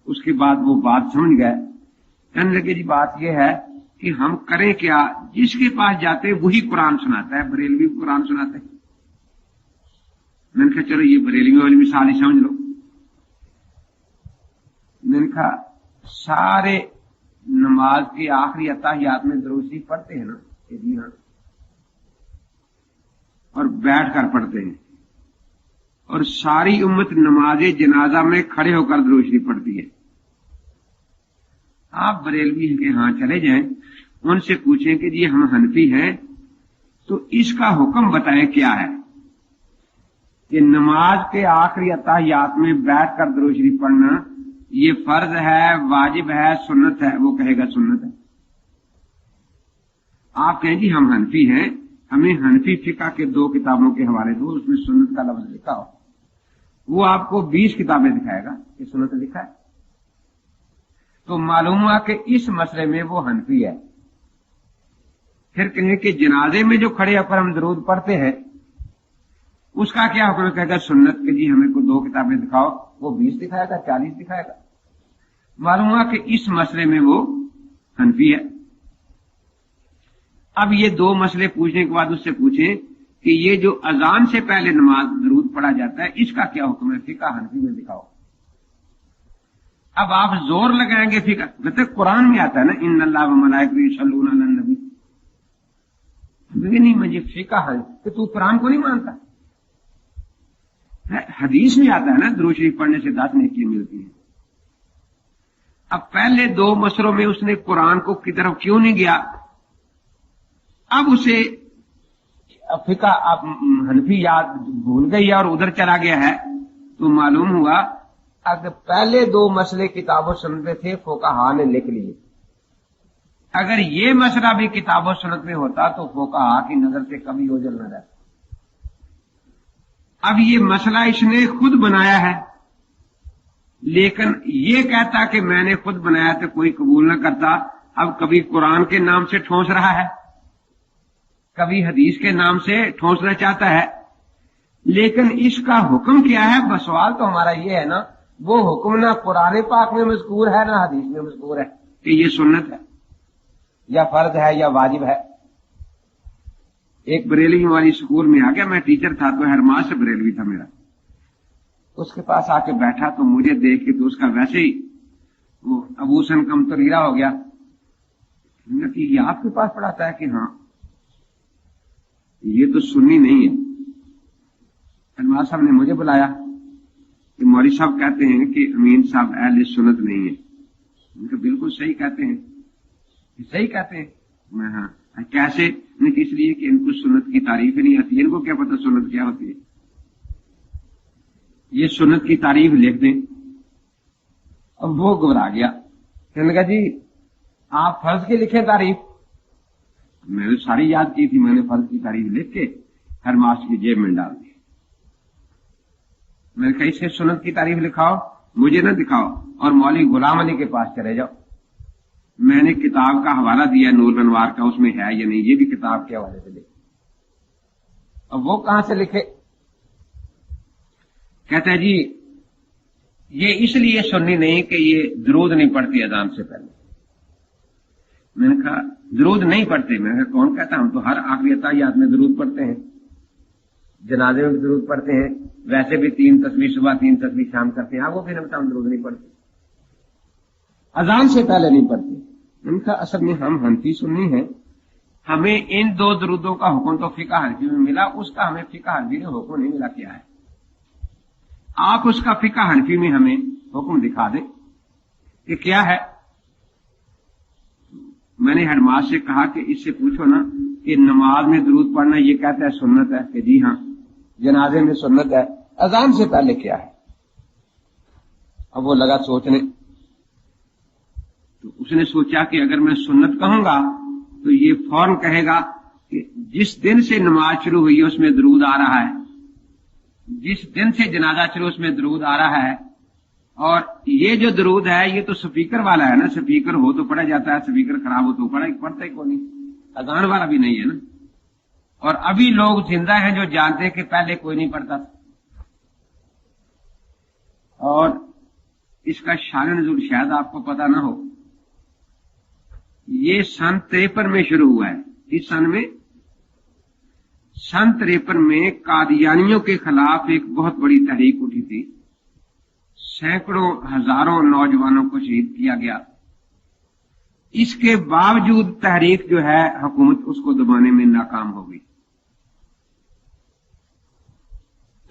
اس کے بعد وہ بات سمجھ گئے، کہنے لگے جی بات یہ ہے کہ ہم کریں کیا، جس کے پاس جاتے ہیں وہی قرآن سناتا ہے، بریلوی قرآن سناتے ہیں۔ میں نے کہا چلو یہ بریلوی والی مثال ہی سمجھ لو۔ میں نے کہا سارے نماز کی آخری اتحیات میں درود شریف پڑھتے ہیں نا؟ کہ جی ہاں، اور بیٹھ کر پڑھتے ہیں، اور ساری امت نماز جنازہ میں کھڑے ہو کر درود شریف پڑھتی ہے۔ آپ بریلوی کے ہاں چلے جائیں، ان سے پوچھیں کہ جی ہم حنفی ہیں تو اس کا حکم بتائیں کیا ہے کہ نماز کے آخری اتحیات میں بیٹھ کر درود شریف پڑھنا یہ فرض ہے، واجب ہے، سنت ہے؟ وہ کہے گا سنت ہے۔ آپ کہیں جی ہم حنفی ہیں، ہمیں حنفی فقہ کے 2 کتابوں کے حوالے دو، اس میں سنت کا لفظ لکھا ہو۔ وہ آپ کو 20 کتابیں دکھائے گا کہ سنت لکھا ہے، تو معلوم ہوا کہ اس مسئلے میں وہ حنفی ہے۔ پھر کہیں کہ جنازے میں جو کھڑے ہو کر ہم درود پڑھتے ہیں اس کا کیا حکم ہے؟ کہے گا سنت کے جی ہمیں کو 2 کتابیں دکھاؤ، وہ 20 دکھائے گا، 40 دکھائے گا۔ معلوم ہوا کہ اس مسئلے میں وہ حنفی ہے۔ اب یہ 2 مسئلے پوچھنے کے بعد اس سے پوچھیں کہ یہ جو اذان سے پہلے نماز درود پڑھا جاتا ہے اس کا کیا حکم ہے؟ فقہ حنفی میں دکھاؤ۔ اب آپ زور لگائیں گے فقہ، کہتے قرآن میں آتا ہے نا ان اللہ و ملائکتہ یصلون علی النبی، نہیں مجھے فقہ ہے کہ تو قرآن کو نہیں مانتا، حدیث میں آتا ہے نا درود شریف پڑھنے سے 10 نیکیاں ملتی ہیں۔ اب پہلے 2 مسئلوں میں اس نے قرآن کو کی طرف کیوں نہیں گیا؟ اب اسے فقہ حنفی یاد بھول گئی اور ادھر چلا گیا ہے، تو معلوم ہوا اگر پہلے 2 مسئلے کتاب و سنت میں تھے فقہا نے لکھ لیے، اگر یہ مسئلہ بھی کتاب و سنت میں ہوتا تو فقہا کی نظر سے کبھی اوجھل نہ رہتا۔ اب یہ مسئلہ اس نے خود بنایا ہے، لیکن یہ کہتا کہ میں نے خود بنایا تو کوئی قبول نہ کرتا۔ اب کبھی قرآن کے نام سے ٹھونس رہا ہے، کبھی حدیث کے نام سے ٹھونسنا چاہتا ہے، لیکن اس کا حکم کیا ہے؟ بس سوال تو ہمارا یہ ہے نا، وہ حکم نہ قرآن پاک میں مذکور ہے نہ حدیث میں مذکور ہے کہ یہ سنت ہے یا فرض ہے یا واجب ہے۔ ایک بریلوی والی اسکول میں آ گیا، میں ٹیچر تھا تو ہر ماہ سے بریلوی تھا میرا، اس کے پاس آ کے بیٹھا تو مجھے دیکھ کے تو اس کا ویسے ہی وہ ابو سن کم تریرا ہو گیا کہ یہ آپ کے پاس پڑھاتا ہے؟ کہ ہاں، یہ تو سنی نہیں ہے۔ علماء صاحب نے مجھے بلایا کہ مولوی صاحب کہتے ہیں کہ امین صاحب اہل سنت نہیں ہے۔ ان کا بالکل صحیح کہتے ہیں، صحیح کہتے ہیں۔ میں ہاں کیسے؟ اس لیے کہ ان کو سنت کی تعریف ہی نہیں آتی، ان کو کیا پتہ سنت کیا ہوتی ہے۔ یہ سنت کی تعریف لکھ دیں۔ اب وہ گھبرا گیا، کہنے لگا جی آپ فرض کی لکھیں تعریف۔ میں نے ساری یاد کی تھی، میں نے فرض کی تعریف لکھ کے ہر ماسٹر کی جیب میں ڈال دی۔ میں نے کہا اسے سنت کی تعریف لکھاؤ، مجھے نہ دکھاؤ، اور مولوی غلام علی کے پاس چلے جاؤ۔ میں نے کتاب کا حوالہ دیا نور الانوار کا، اس میں ہے یا نہیں، یہ بھی کتاب کے حوالے سے لکھے۔ اب وہ کہاں سے لکھے؟ کہتا ہے جی یہ اس لیے سنی نہیں کہ یہ درود نہیں پڑھتی اذان سے پہلے۔ میں نے کہا درود نہیں پڑھتے؟ میں نے کہا کون کہتا؟ ہم تو ہر آخری اتحیات میں درود پڑھتے ہیں، جنازے میں بھی درود پڑھتے ہیں، ویسے بھی 3 تسبیح صبح 3 تسبیح شام کرتے ہیں۔ آپ وہ پھر ہم درود نہیں پڑھتے، اذان سے پہلے نہیں پڑھتے۔ میں نے کہا اصل میں ہم حنفی سنی ہیں، ہمیں ان 2 درودوں کا حکم تو فقہ حنفی میں ملا، اس کا ہمیں فقہ حنفی میں حکم نہیں ملا۔ کیا ہے؟ آپ اس کا فقہ حنفی میں ہمیں حکم دکھا دیں کہ کیا ہے۔ میں نے ہیڈ ماسٹر سے کہا کہ اس سے پوچھو نا کہ نماز میں درود پڑھنا یہ کہتا ہے سنت ہے؟ کہ جی ہاں، جنازے میں سنت ہے، اذان سے پہلے کیا ہے؟ اب وہ لگا سوچنے، تو اس نے سوچا کہ اگر میں سنت کہوں گا تو یہ فوراً کہے گا کہ جس دن سے نماز شروع ہوئی ہے اس میں درود آ رہا ہے، جس دن سے جنازہ شروع اس میں درود آ رہا ہے، اور یہ جو درود ہے یہ تو سپیکر والا ہے نا, سپیکر ہو تو پڑھا جاتا ہے, سپیکر خراب ہو تو پڑھتا ہی کوئی نہیں, اذان والا بھی نہیں ہے نا. اور ابھی لوگ زندہ ہیں جو جانتے ہیں کہ پہلے کوئی نہیں پڑھتا تھا. اور اس کا شان نزول شاید آپ کو پتا نہ ہو, یہ سن 53 میں شروع ہوا ہے. اس سن میں سن 53 میں قادیانیوں کے خلاف ایک بہت بڑی تحریک اٹھی تھی. سینکڑوں ہزاروں نوجوانوں کو شہید کیا گیا. اس کے باوجود تحریک جو ہے حکومت اس کو دبانے میں ناکام ہو گئی.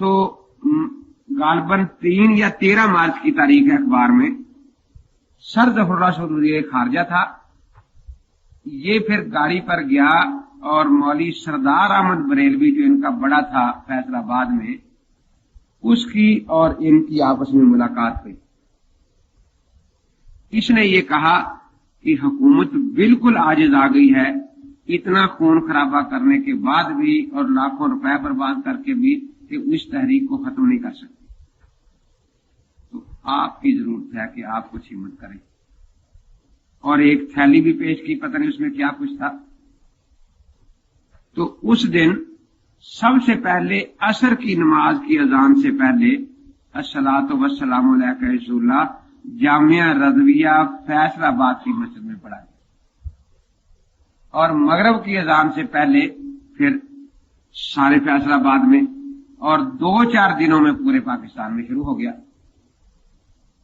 تو غالباً 3 یا 13 مارچ کی تاریخ ہے, اخبار میں سر ظفر اللہ شہید وزیر خارجہ تھا. یہ پھر گاڑی پر گیا اور مولوی سردار احمد بریلوی جو ان کا بڑا تھا فیصل آباد میں, اس کی اور ان کی آپس میں ملاقات ہوئی. اس نے یہ کہا کہ حکومت بالکل عاجز آ گئی ہے, اتنا خون خرابہ کرنے کے بعد بھی اور لاکھوں روپے برباد کر کے بھی کہ اس تحریک کو ختم نہیں کر سکتی. تو آپ کی ضرورت ہے کہ آپ کچھ ہمت کریں. اور ایک تھیلی بھی پیش کی, پتہ نہیں اس میں کیا کچھ تھا. تو اس دن سب سے پہلے عصر کی نماز کی اذان سے پہلے الصلاۃ والسلام علیک یا رسول اللہ جامعہ رضویہ فیصل آباد کی مسجد میں پڑھا گیا. اور مغرب کی اذان سے پہلے پھر سارے فیصل آباد میں, اور 2-4 دنوں میں پورے پاکستان میں شروع ہو گیا.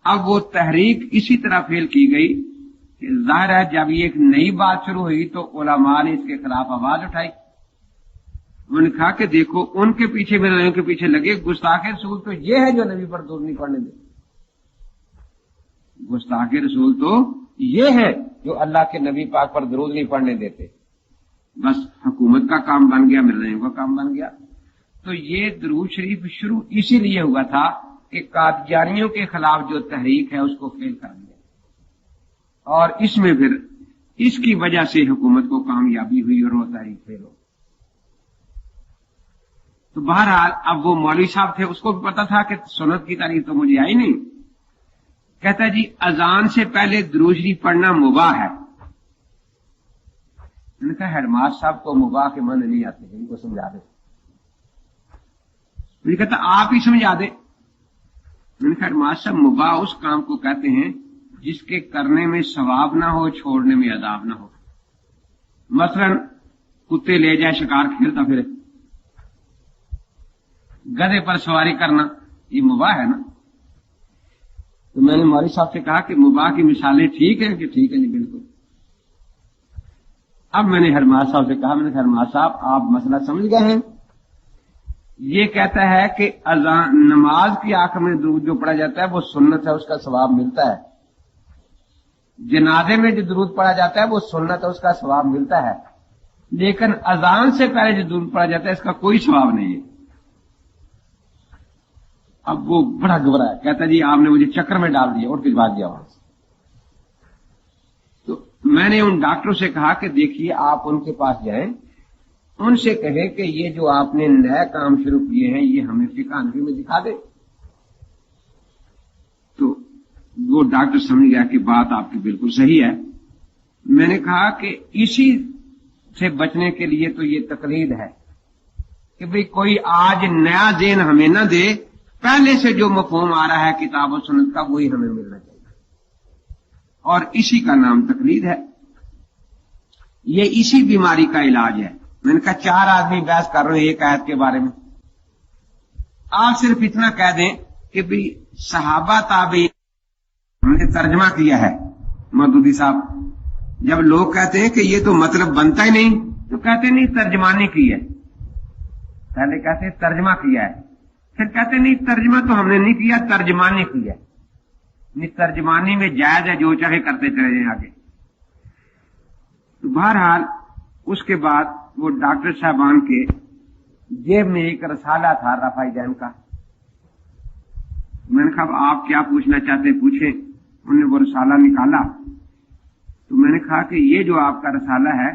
اب وہ تحریک اسی طرح فیل کی گئی کہ ظاہر ہے جب یہ ایک نئی بات شروع ہوئی تو علماء نے اس کے خلاف آواز اٹھائی. انہوں نے کہا کہ دیکھو ان کے پیچھے میرے کے پیچھے لگے, گستاخ رسول تو یہ ہے جو نبی پر درود نہیں پڑھنے دے. گستاخ رسول تو یہ ہے جو اللہ کے نبی پاک پر درود نہیں پڑھنے دیتے. بس حکومت کا کام بن گیا, مرزائیوں کا کام بن گیا. تو یہ درود شریف شروع اسی لیے ہوا تھا کہ قادیانیوں کے خلاف جو تحریک ہے اس کو فیل کر دیا, اور اس میں پھر اس کی وجہ سے حکومت کو کامیابی ہوئی اور وہ تحریک فیل ہو. تو بہرحال اب وہ مولوی صاحب تھے, اس کو بھی پتا تھا کہ سنت کی تاریخ تو مجھے آئی نہیں. کہتا جی اذان سے پہلے درود شریف پڑھنا مباح ہے. میں نے کہا ہیڈ ماسٹر صاحب کو مباح کے معنی نہیں آتے, ان کو سمجھا دیں. مجھے کہتا آپ ہی سمجھا دیں. میں نے کہا ہیڈ ماسٹر صاحب مباح اس کام کو کہتے ہیں جس کے کرنے میں ثواب نہ ہو, چھوڑنے میں عذاب نہ ہو. مثلا کتے لے جائے شکار کھیلتا پھرے, گدھے پر سواری کرنا, یہ مباح ہے نا. تو میں نے مولوی صاحب سے کہا کہ مباح کی مثالیں ٹھیک ہیں کہ ٹھیک ہے نہیں بالکل. اب میں نے ہرماز صاحب سے کہا, میں نے ہرماز صاحب آپ مسئلہ سمجھ گئے ہیں. یہ کہتا ہے کہ اذان نماز کی آخر میں درود جو پڑھا جاتا ہے وہ سنت ہے, اس کا ثواب ملتا ہے. جنازے میں جو درود پڑھا جاتا ہے وہ سنت ہے, اس کا ثواب ملتا ہے. لیکن اذان سے پہلے جو درود پڑھا جاتا ہے اس کا کوئی ثواب نہیں ہے. اب وہ بڑا گھبرا ہے, کہتا جی آپ نے مجھے چکر میں ڈال دیا, اٹھ کے بھاگ گیا وہاں سے. تو میں نے ان ڈاکٹروں سے کہا کہ دیکھیے آپ ان کے پاس جائیں, ان سے کہیں کہ یہ جو آپ نے نئے کام شروع کیے ہیں یہ ہمیں فقہ حنفی میں دکھا دے. تو وہ ڈاکٹر سمجھ گیا کہ بات آپ کی بالکل صحیح ہے. میں نے کہا کہ اسی سے بچنے کے لیے تو یہ تقلید ہے کہ بھئی کوئی آج نیا ذہن ہمیں نہ دے, پہلے سے جو مفہوم آ رہا ہے کتاب و سنت کا وہی ہمیں ملنا چاہیے, اور اسی کا نام تقلید ہے. یہ اسی بیماری کا علاج ہے. میں نے کہا 4 آدمی بحث کر رہے ہیں ایک آیت کے بارے میں, آپ صرف اتنا کہہ دیں کہ بھی صحابہ تابعین, ہم نے ترجمہ کیا ہے مودودی صاحب. جب لوگ کہتے ہیں کہ یہ تو مطلب بنتا ہی نہیں تو کہتے نہیں ترجمانی کی ہے. پہلے کہتے ہیں ترجمہ کیا ہے, پھر کہتے نہیں ترجمہ تو ہم نے نہیں کیا, ترجمانی کی ہے. ترجمانی میں جائز ہے, جو چاہے کرتے چلے جائیں آگے. تو بہرحال اس کے بعد وہ ڈاکٹر صاحبان کے جیب میں ایک رسالہ تھا رفع دین کا. میں نے کہا آپ کیا پوچھنا چاہتے ہیں پوچھیں. انہوں نے وہ رسالہ نکالا. تو میں نے کہا کہ یہ جو آپ کا رسالہ ہے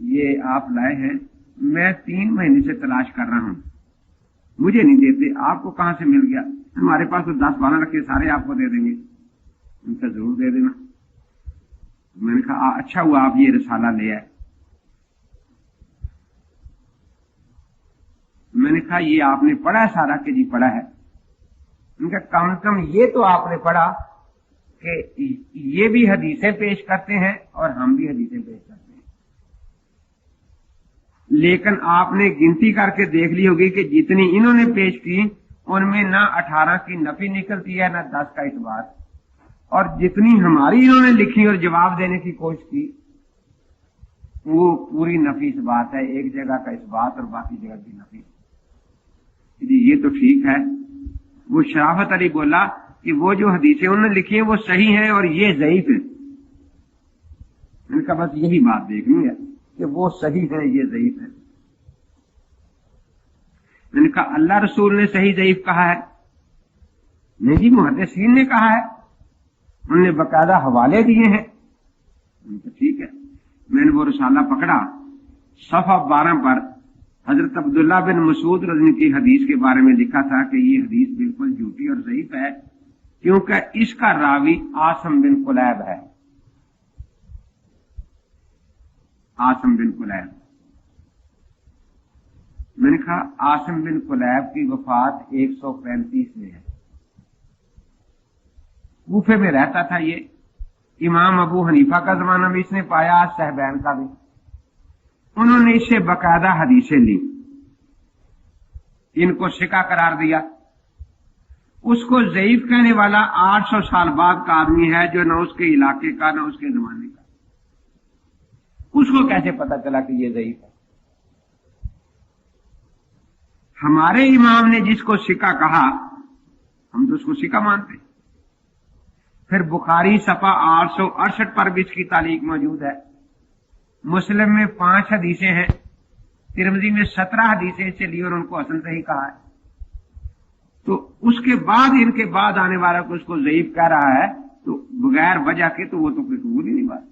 یہ آپ لائے ہیں, میں 3 مہینے سے تلاش کر رہا ہوں. मुझे नहीं देते, आपको कहां से मिल गया? हमारे पास तो 10-12 रखे, सारे आपको दे देंगे। उनका जरूर दे देना। मैंने कहा अच्छा हुआ आप ये रिसाला ले आए। मैंने कहा ये आपने पढ़ा है सारा? कि जी पढ़ा है। उनका कम से कम ये तो आपने पढ़ा कि ये भी हदीसें पेश करते हैं और हम भी हदीसें पेश करते हैं, लेकिन आपने गिनती करके देख ली होगी कि जितनी इन्होंने पेश की उनमें ना 18 की नफी निकलती है ना 10 का इस्बात, और जितनी हमारी इन्होंने लिखी और जवाब देने की कोशिश की वो पूरी नफी इस्बात है, एक जगह का इस्बात और बाकी जगह की नफी। जी ये तो ठीक है। वो शराफत अली बोला कि वो जो हदीसें उन्होंने लिखी हैं वो सही हैं और ये ज़ईफ है। मैंने कहा बस यही बात देखनी है कि वो सही है, ये ज़ईफ है। मैंने कहा अल्लाह रसूल ने सही ज़ईफ कहा है? नहीं जी, मुहद्दिसीन ने कहा है, उन्होंने बकायदा हवाले दिए हैं। ठीक है। मैंने वो रिसाला पकड़ा, सफ़ा 12 पर हजरत अब्दुल्ला बिन मसूद रज़ी की हदीस के बारे में लिखा था कि ये हदीस बिल्कुल झूठी और ज़ईफ है क्योंकि इसका रावी आसिम बिन कुलैब है। आसिम बिन कुलैब। मैंने कहा आसिम बिन कुलैब की वफात 135 में है। कूफे में रहता था ये। इमाम अबू हनीफा का जमाना भी इसने पाया, सहबैन का भी। उन्होंने इससे बकायदा हदीसें ली, इनको सिका करार दिया। उसको ज़ईफ कहने वाला 800 साल बाद का आदमी है जो न उसके इलाके का न उसके जमाने का। उसको कैसे पता चला कि ये ज़ईफ है? हमारे इमाम ने जिसको सिका कहा हम तो उसको सिका मानते। फिर बुखारी सफ़ा 868 पर भी इसकी तालीक मौजूद है। मुस्लिम में 5 हदीसें हैं, तिरमिज़ी में 17 हदीसें इससे ली और उनको हसन सही कहा है। तो उसके बाद इनके बाद आने वाला को उसको ज़ईफ कह रहा है तो बगैर वजह के तो वो तो कोई कबूल ही नहीं बात।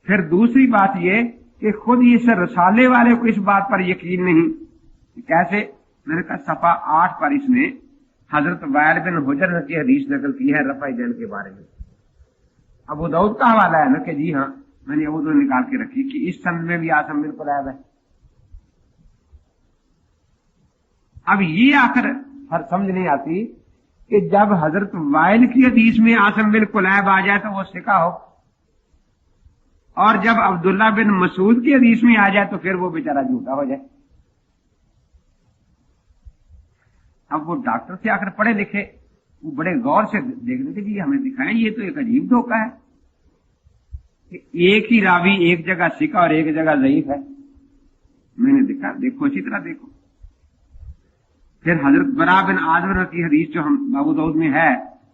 फिर दूसरी बात ये कि खुद इस रसाले वाले को इस बात पर यकीन नहीं। कैसे? मैंने कहा सफ़ा 8 पर इसने हजरत वाइल बिन हुजर की हदीस नकल की है रफ़ा जैन के बारे में। अबू दाऊद का हवाला है ना कि जी हाँ, मैंने अबू दाऊद निकाल के रखी कि इस संद में भी आसिम बिन कुलैब है। अब ये आखिर समझ नहीं आती कि जब हजरत वाइल की हदीस में आसिम बिन कुलैब आ जाए तो वो सिका हो, और जब अब्दुल्ला बिन मसूद की हदीस में आ जाए तो फिर वो बेचारा झूठा हो जाए। अब वो डॉक्टर से आकर पढ़े लिखे, वो बड़े गौर से देख रहे थे कि हमें दिखाएं ये तो एक अजीब धोखा है कि एक ही रावी एक जगह सिका और एक जगह ज़ईफ है। मैंने देखा, देखो अच्छी तरह देखो। फिर हजरत बरा बिन आज़िब की हदीस जो हम अबू दाऊद में है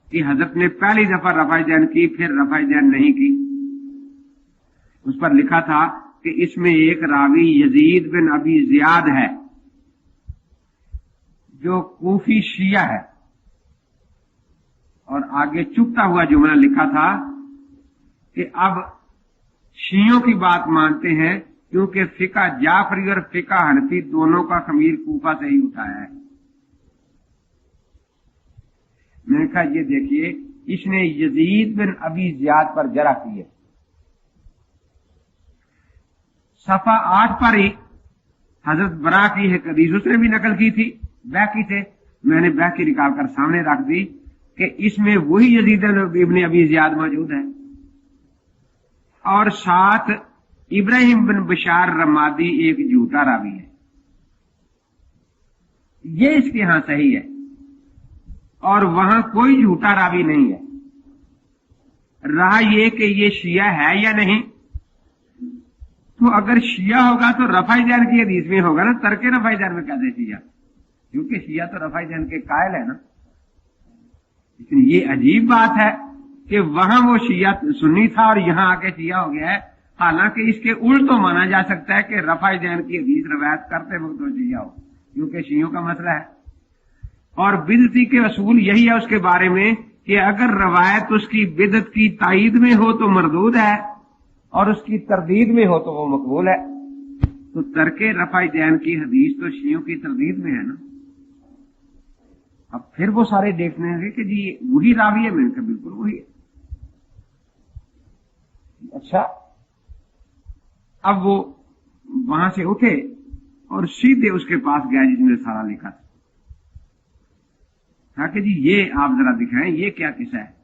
कि हजरत ने पहली दफा रफ़ा जैन की, फिर रफ़ा जैन नहीं की। उस पर लिखा था कि इसमें एक रावी यजीद बिन अबी ज़ियाद है जो कूफी शिया है, और आगे चुपता हुआ जुमला लिखा था कि अब शियों की बात मानते हैं क्योंकि फिका जाफरी और फिका हनफी दोनों का खमीर कूफा से ही उठाया है। मैंने कहा ये देखिए, इसने यजीद बिन अबी ज़ियाद पर जरा की है। सफ़ा 8 पर ही हजरत बरा की एक हदीस उसने भी नकल की थी बैकी से। मैंने बैकी निकाल कर सामने रख दी कि इसमें वही यजीद इब्न अबी ज़ियाद मौजूद है, और साथ इब्राहिम बिन बशार रमादी एक झूठा रावी है। ये इसके यहां सही है और वहां कोई झूठा रावी नहीं है। रहा ये कि ये शिया है या नहीं, तो अगर शिया होगा तो रफ़ा जैन की हदीस में होगा ना, तरके रफ़ा जैन में कैसे शिया? क्योंकि शिया तो रफ़ा जैन के कायल है ना। लेकिन ये अजीब बात है कि वहां वो शिया सुन्नी था और यहां आके शिया हो गया है। हालांकि इसके उल्ट तो माना जा सकता है कि रफ़ा जैन की हदीस रवायत करते वक्त वो शिया हो, क्योंकि शियों का मसला है। और बिदती के असूल यही है उसके बारे में कि अगर रवायत उसकी बिदत की तायीद में हो तो मरदूद है और उसकी तरदीद में हो तो वो मकबूल है। तो तर्के रफा जैन की हदीस तो शियों की तरदीद में है ना। अब फिर वो सारे देखने लगे कि जी वही रावी है। मैंने कहा बिल्कुल वही है। अच्छा, अब वो वहां से उठे और सीधे उसके पास गया जिसने सारा लिखा था। कहा कि जी ये आप जरा दिखाएं, ये क्या किस्सा है।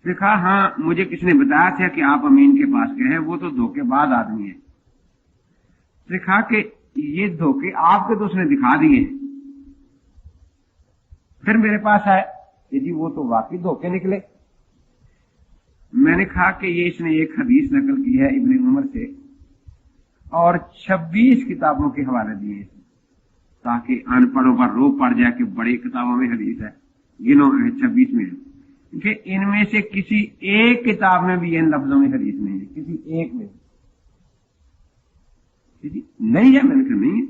देखा, हाँ मुझे किसने बताया था कि आप अमीन के पास गए हैं, वो तो धोखेबाज आदमी है। देखा कि ये धोखे आपके तो उसने दिखा दिए। फिर मेरे पास आए कि जी वो तो वाकई धोखे निकले। मैंने कहा कि ये इसने एक हदीस नकल की है इब्ने उमर से और 26 किताबों के हवाले दिए ताकि अनपढ़ों पर रोक पड़ जाए कि बड़ी किताबों में हदीस है, गिनो 26 में है, क्योंकि इनमें से किसी एक किताब में भी इन लफ्जों में हदीस नहीं है, किसी एक में नहीं है। मैंने कहा नहीं है।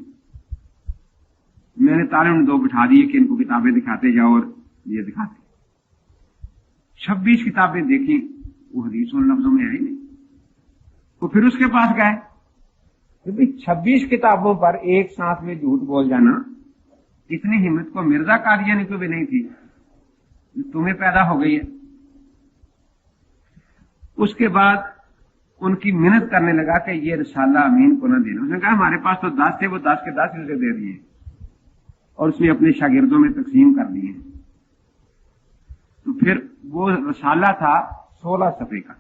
मैंने तालिब 2 बिठा दिए कि इनको किताबें दिखाते जाओ और ये दिखाते। 26 किताबें देखी, वो हदीस उन लफ्जों में आई नहीं। तो फिर उसके पास गए कि भाई 26 किताबों पर एक साथ में झूठ बोल जाना, इतनी हिम्मत को मिर्जा कादियानी को भी नहीं थी, तुम्हें पैदा हो गई है। उसके बाद उनकी मिन्नत करने लगा कि ये रिसाला अमीन को न देना। उसने कहा हमारे पास तो 10 थे, वो 10 के 10 उसे दे दिए और उसने अपने शागिर्दों में तकसीम कर दिए। तो फिर वो रिसाला था 16 सफ़े का।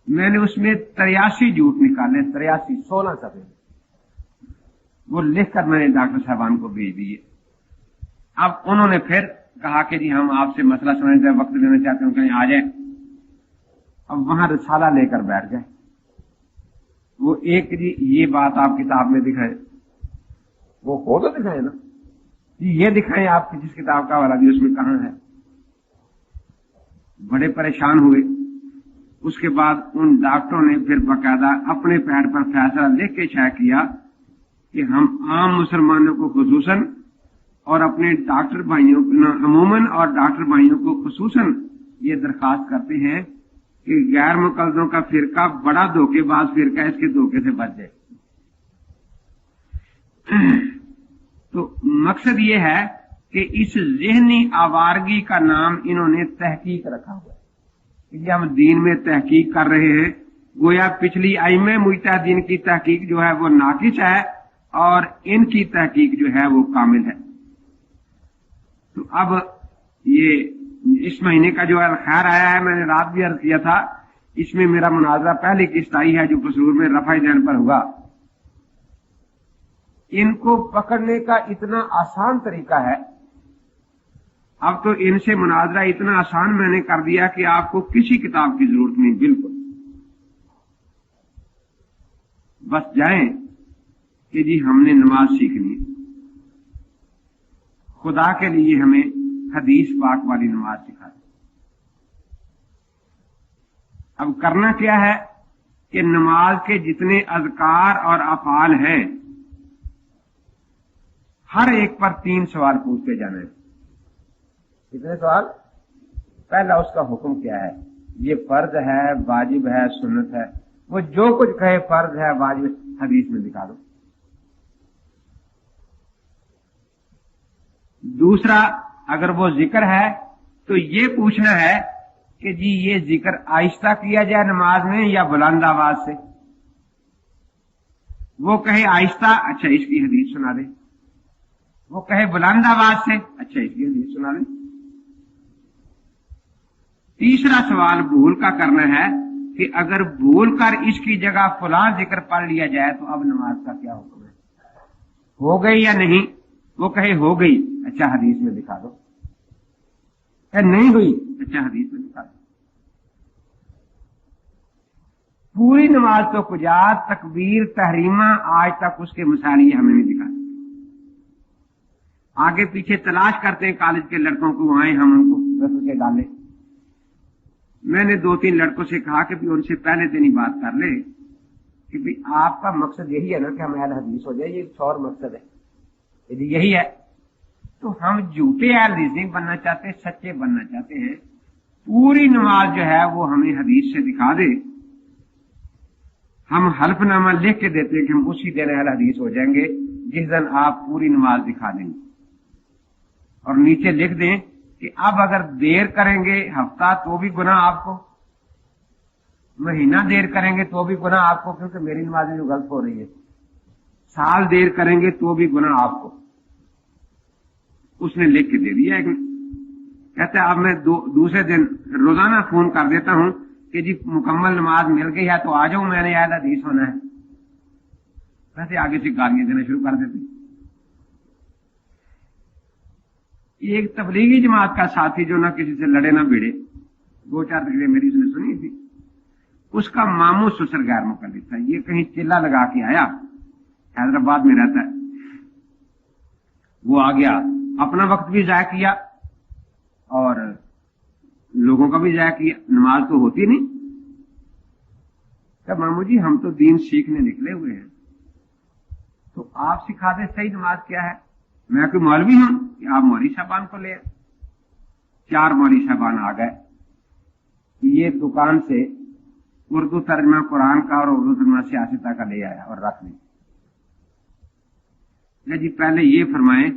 मैंने उसमें 83 झूठ निकाले, 83 16 सफ़े। वो लिख कर मैंने डॉक्टर साहबान को भेज दिए। अब उन्होंने फिर कहा कि जी हम आपसे मसला समझने का वक्त लेना चाहते हैं, कहीं आ जाए। अब वहां रिसाला लेकर बैठ गए। वो एक जी ये बात आप किताब में दिखाए, वो हो तो दिखाए ना जी, ये दिखाएं आप जिस किताब का हवाला दिया उसमें कहां है। बड़े परेशान हुए। उसके बाद उन डॉक्टरों ने फिर बाकायदा अपने पैर पर फैसला लिख के शाया किया कि हम आम मुसलमानों को खुसूसन और अपने डॉक्टर भाइयों को अमूमन और डॉक्टर भाइयों को खुसूसन ये दरखास्त करते हैं कि गैर मुकल्लदों का फिरका बड़ा धोखेबाज फिरका, इसके धोखे से बच जाए। तो मकसद ये है कि इस ज़हनी आवारगी का नाम इन्होंने तहकीक रखा हुआ है कि हम दीन में तहकीक कर रहे हैं। गोया पिछली आइमे मुजतहिदीन की तहकीक जो है वो नाकिस है और इनकी तहकीक जो है वो कामिल है। तो अब ये इस महीने का जो खैर आया है, मैंने रात भी अर्ज किया था, इसमें मेरा मुनाजरा पहली किस्त आई है जो कसूर में रफ़ा दैन पर हुआ। इनको पकड़ने का इतना आसान तरीका है, अब तो इनसे मुनाजरा इतना आसान मैंने कर दिया कि आपको किसी किताब की जरूरत नहीं, बिल्कुल बस जाएं कि जी हमने नमाज सीखनी है, खुदा के लिए हमें हदीस पाक वाली नमाज सिखा दे। अब करना क्या है कि नमाज के जितने अज़कार और अफ़आल हैं हर एक पर 3 सवाल पूछते जाना है। कितने सवाल? पहला उसका हुक्म क्या है, ये फर्ज है, वाजिब है, सुन्नत है। वो जो कुछ कहे फर्ज है, वाजिब, हदीस में दिखा दो। दूसरा, अगर वो जिक्र है तो ये पूछना है कि जी ये जिक्र आहिस्ता किया जाए नमाज में या बुलंद आवाज से। वो कहे आहिस्ता, अच्छा इसकी हदीस सुना दे। वो कहे बुलंद आवाज से, अच्छा इसकी हदीस सुना दे। तीसरा सवाल भूल का करना है कि अगर भूल कर इसकी जगह फलां जिक्र पढ़ लिया जाए तो अब नमाज का क्या हुक्म है, हो गई या नहीं। वो कहे हो गई, अच्छा हदीस में दिखा दो। नहीं हुई, अच्छा हदीस में दिखा दो। पूरी नमाज तो कुजा तकबीर तहरीमा आज तक उसके मिसाल हमें नहीं दिखा। आगे पीछे तलाश करते हैं कॉलेज के लड़कों को, आए हम उनको रस्म के डाले। मैंने 2-3 लड़कों से कहा कि भी उनसे पहले दिन ही बात कर ले कि भी आपका मकसद यही है ना कि हम अहल हदीस हो जाए, ये और मकसद है। यदि यही है तो हम झूठे अहल हदीस नहीं बनना चाहते, सच्चे बनना चाहते हैं। पूरी नमाज जो है वो हमें हदीस से दिखा दे। हम हल्फनामा लिख के देते हैं कि हम उसी दिन अहल हदीस हो जाएंगे जिस दिन आप पूरी नमाज दिखा देंगे, और नीचे लिख दें कि अब अगर देर करेंगे हफ्ता तो भी गुनाह आपको, महीना देर करेंगे तो भी गुनाह आपको, क्योंकि मेरी नमाज में जो गलत हो रही है, साल देर करेंगे तो भी गुनाह आपको। उसने लिख के दे दिया। कहता है अब मैं दूसरे दिन रोजाना फोन कर देता हूं कि जी मुकम्मल नमाज मिल गई है तो आ जाऊं, मैंने अहल हदीस होना है। वैसे आगे से गालियां देना शुरू कर देते। एक तबलीगी जमात का साथी जो ना किसी से लड़े ना भिड़े, 2-4 तकरीरें मेरी उसने सुनी थी, उसका मामू ससुर गैर मुकल्लिद था। ये कहीं चिल्ला लगा के आया, हैदराबाद में रहता है, वो आ गया, अपना वक्त भी जाया किया और लोगों का भी जाया किया, नमाज तो होती नहीं। क्या मामू जी हम तो दीन सीखने निकले हुए हैं, तो आप सिखा दे सही नमाज क्या है। मैं कोई मौलवी हूं कि आप मौलवी साहबान को ले आए। 4 मौलवी साहबान आ गए, ये दुकान से उर्दू तर्जमा कुरान का और उर्दू तर्जमा सियासता का ले आया और रख दिया। जी पहले ये फरमाए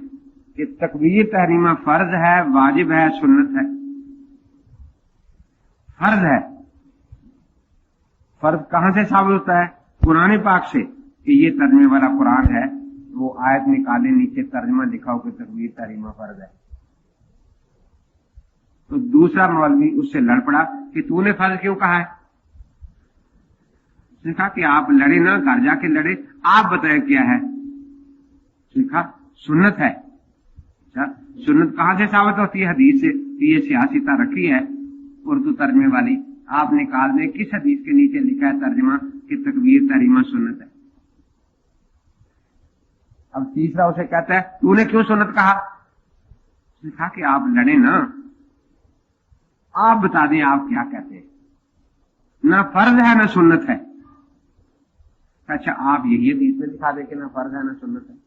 कि तकबीर तहरीमा फर्ज है, वाजिब है, सुन्नत है। फर्ज है, फर्ज कहां से साबित होता है? कुरान पाक से कि ये तर्जमे वाला कुरान है, वो आयत निकाले, नीचे तर्जमा लिखा हो कि तकबीर तहरीमा फर्ज है। तो दूसरा मौलवी उससे लड़ पड़ा कि तूने फर्ज क्यों कहा है। उसने कहा कि आप लड़े ना, घर जाके लड़े, आप बताएं क्या है। उसने कहा सुन्नत है। अच्छा, सुन्नत कहां से साबित होती है? हदीस से। ये सियासता रखी है उर्दू तर्जमे वाली, आप निकाल दें किस हदीस के नीचे लिखा है तर्जमा कि तकबीर तहरीमा सुन्नत है। अब तीसरा उसे कहता है तूने क्यों सुन्नत कहा। उसने कहा कि आप लड़े ना, आप बता दें आप क्या कहते हैं, ना फर्ज है ना सुन्नत है। अच्छा आप यही हदीस में दिखा दें कि ना फर्ज है ना सुन्नत है।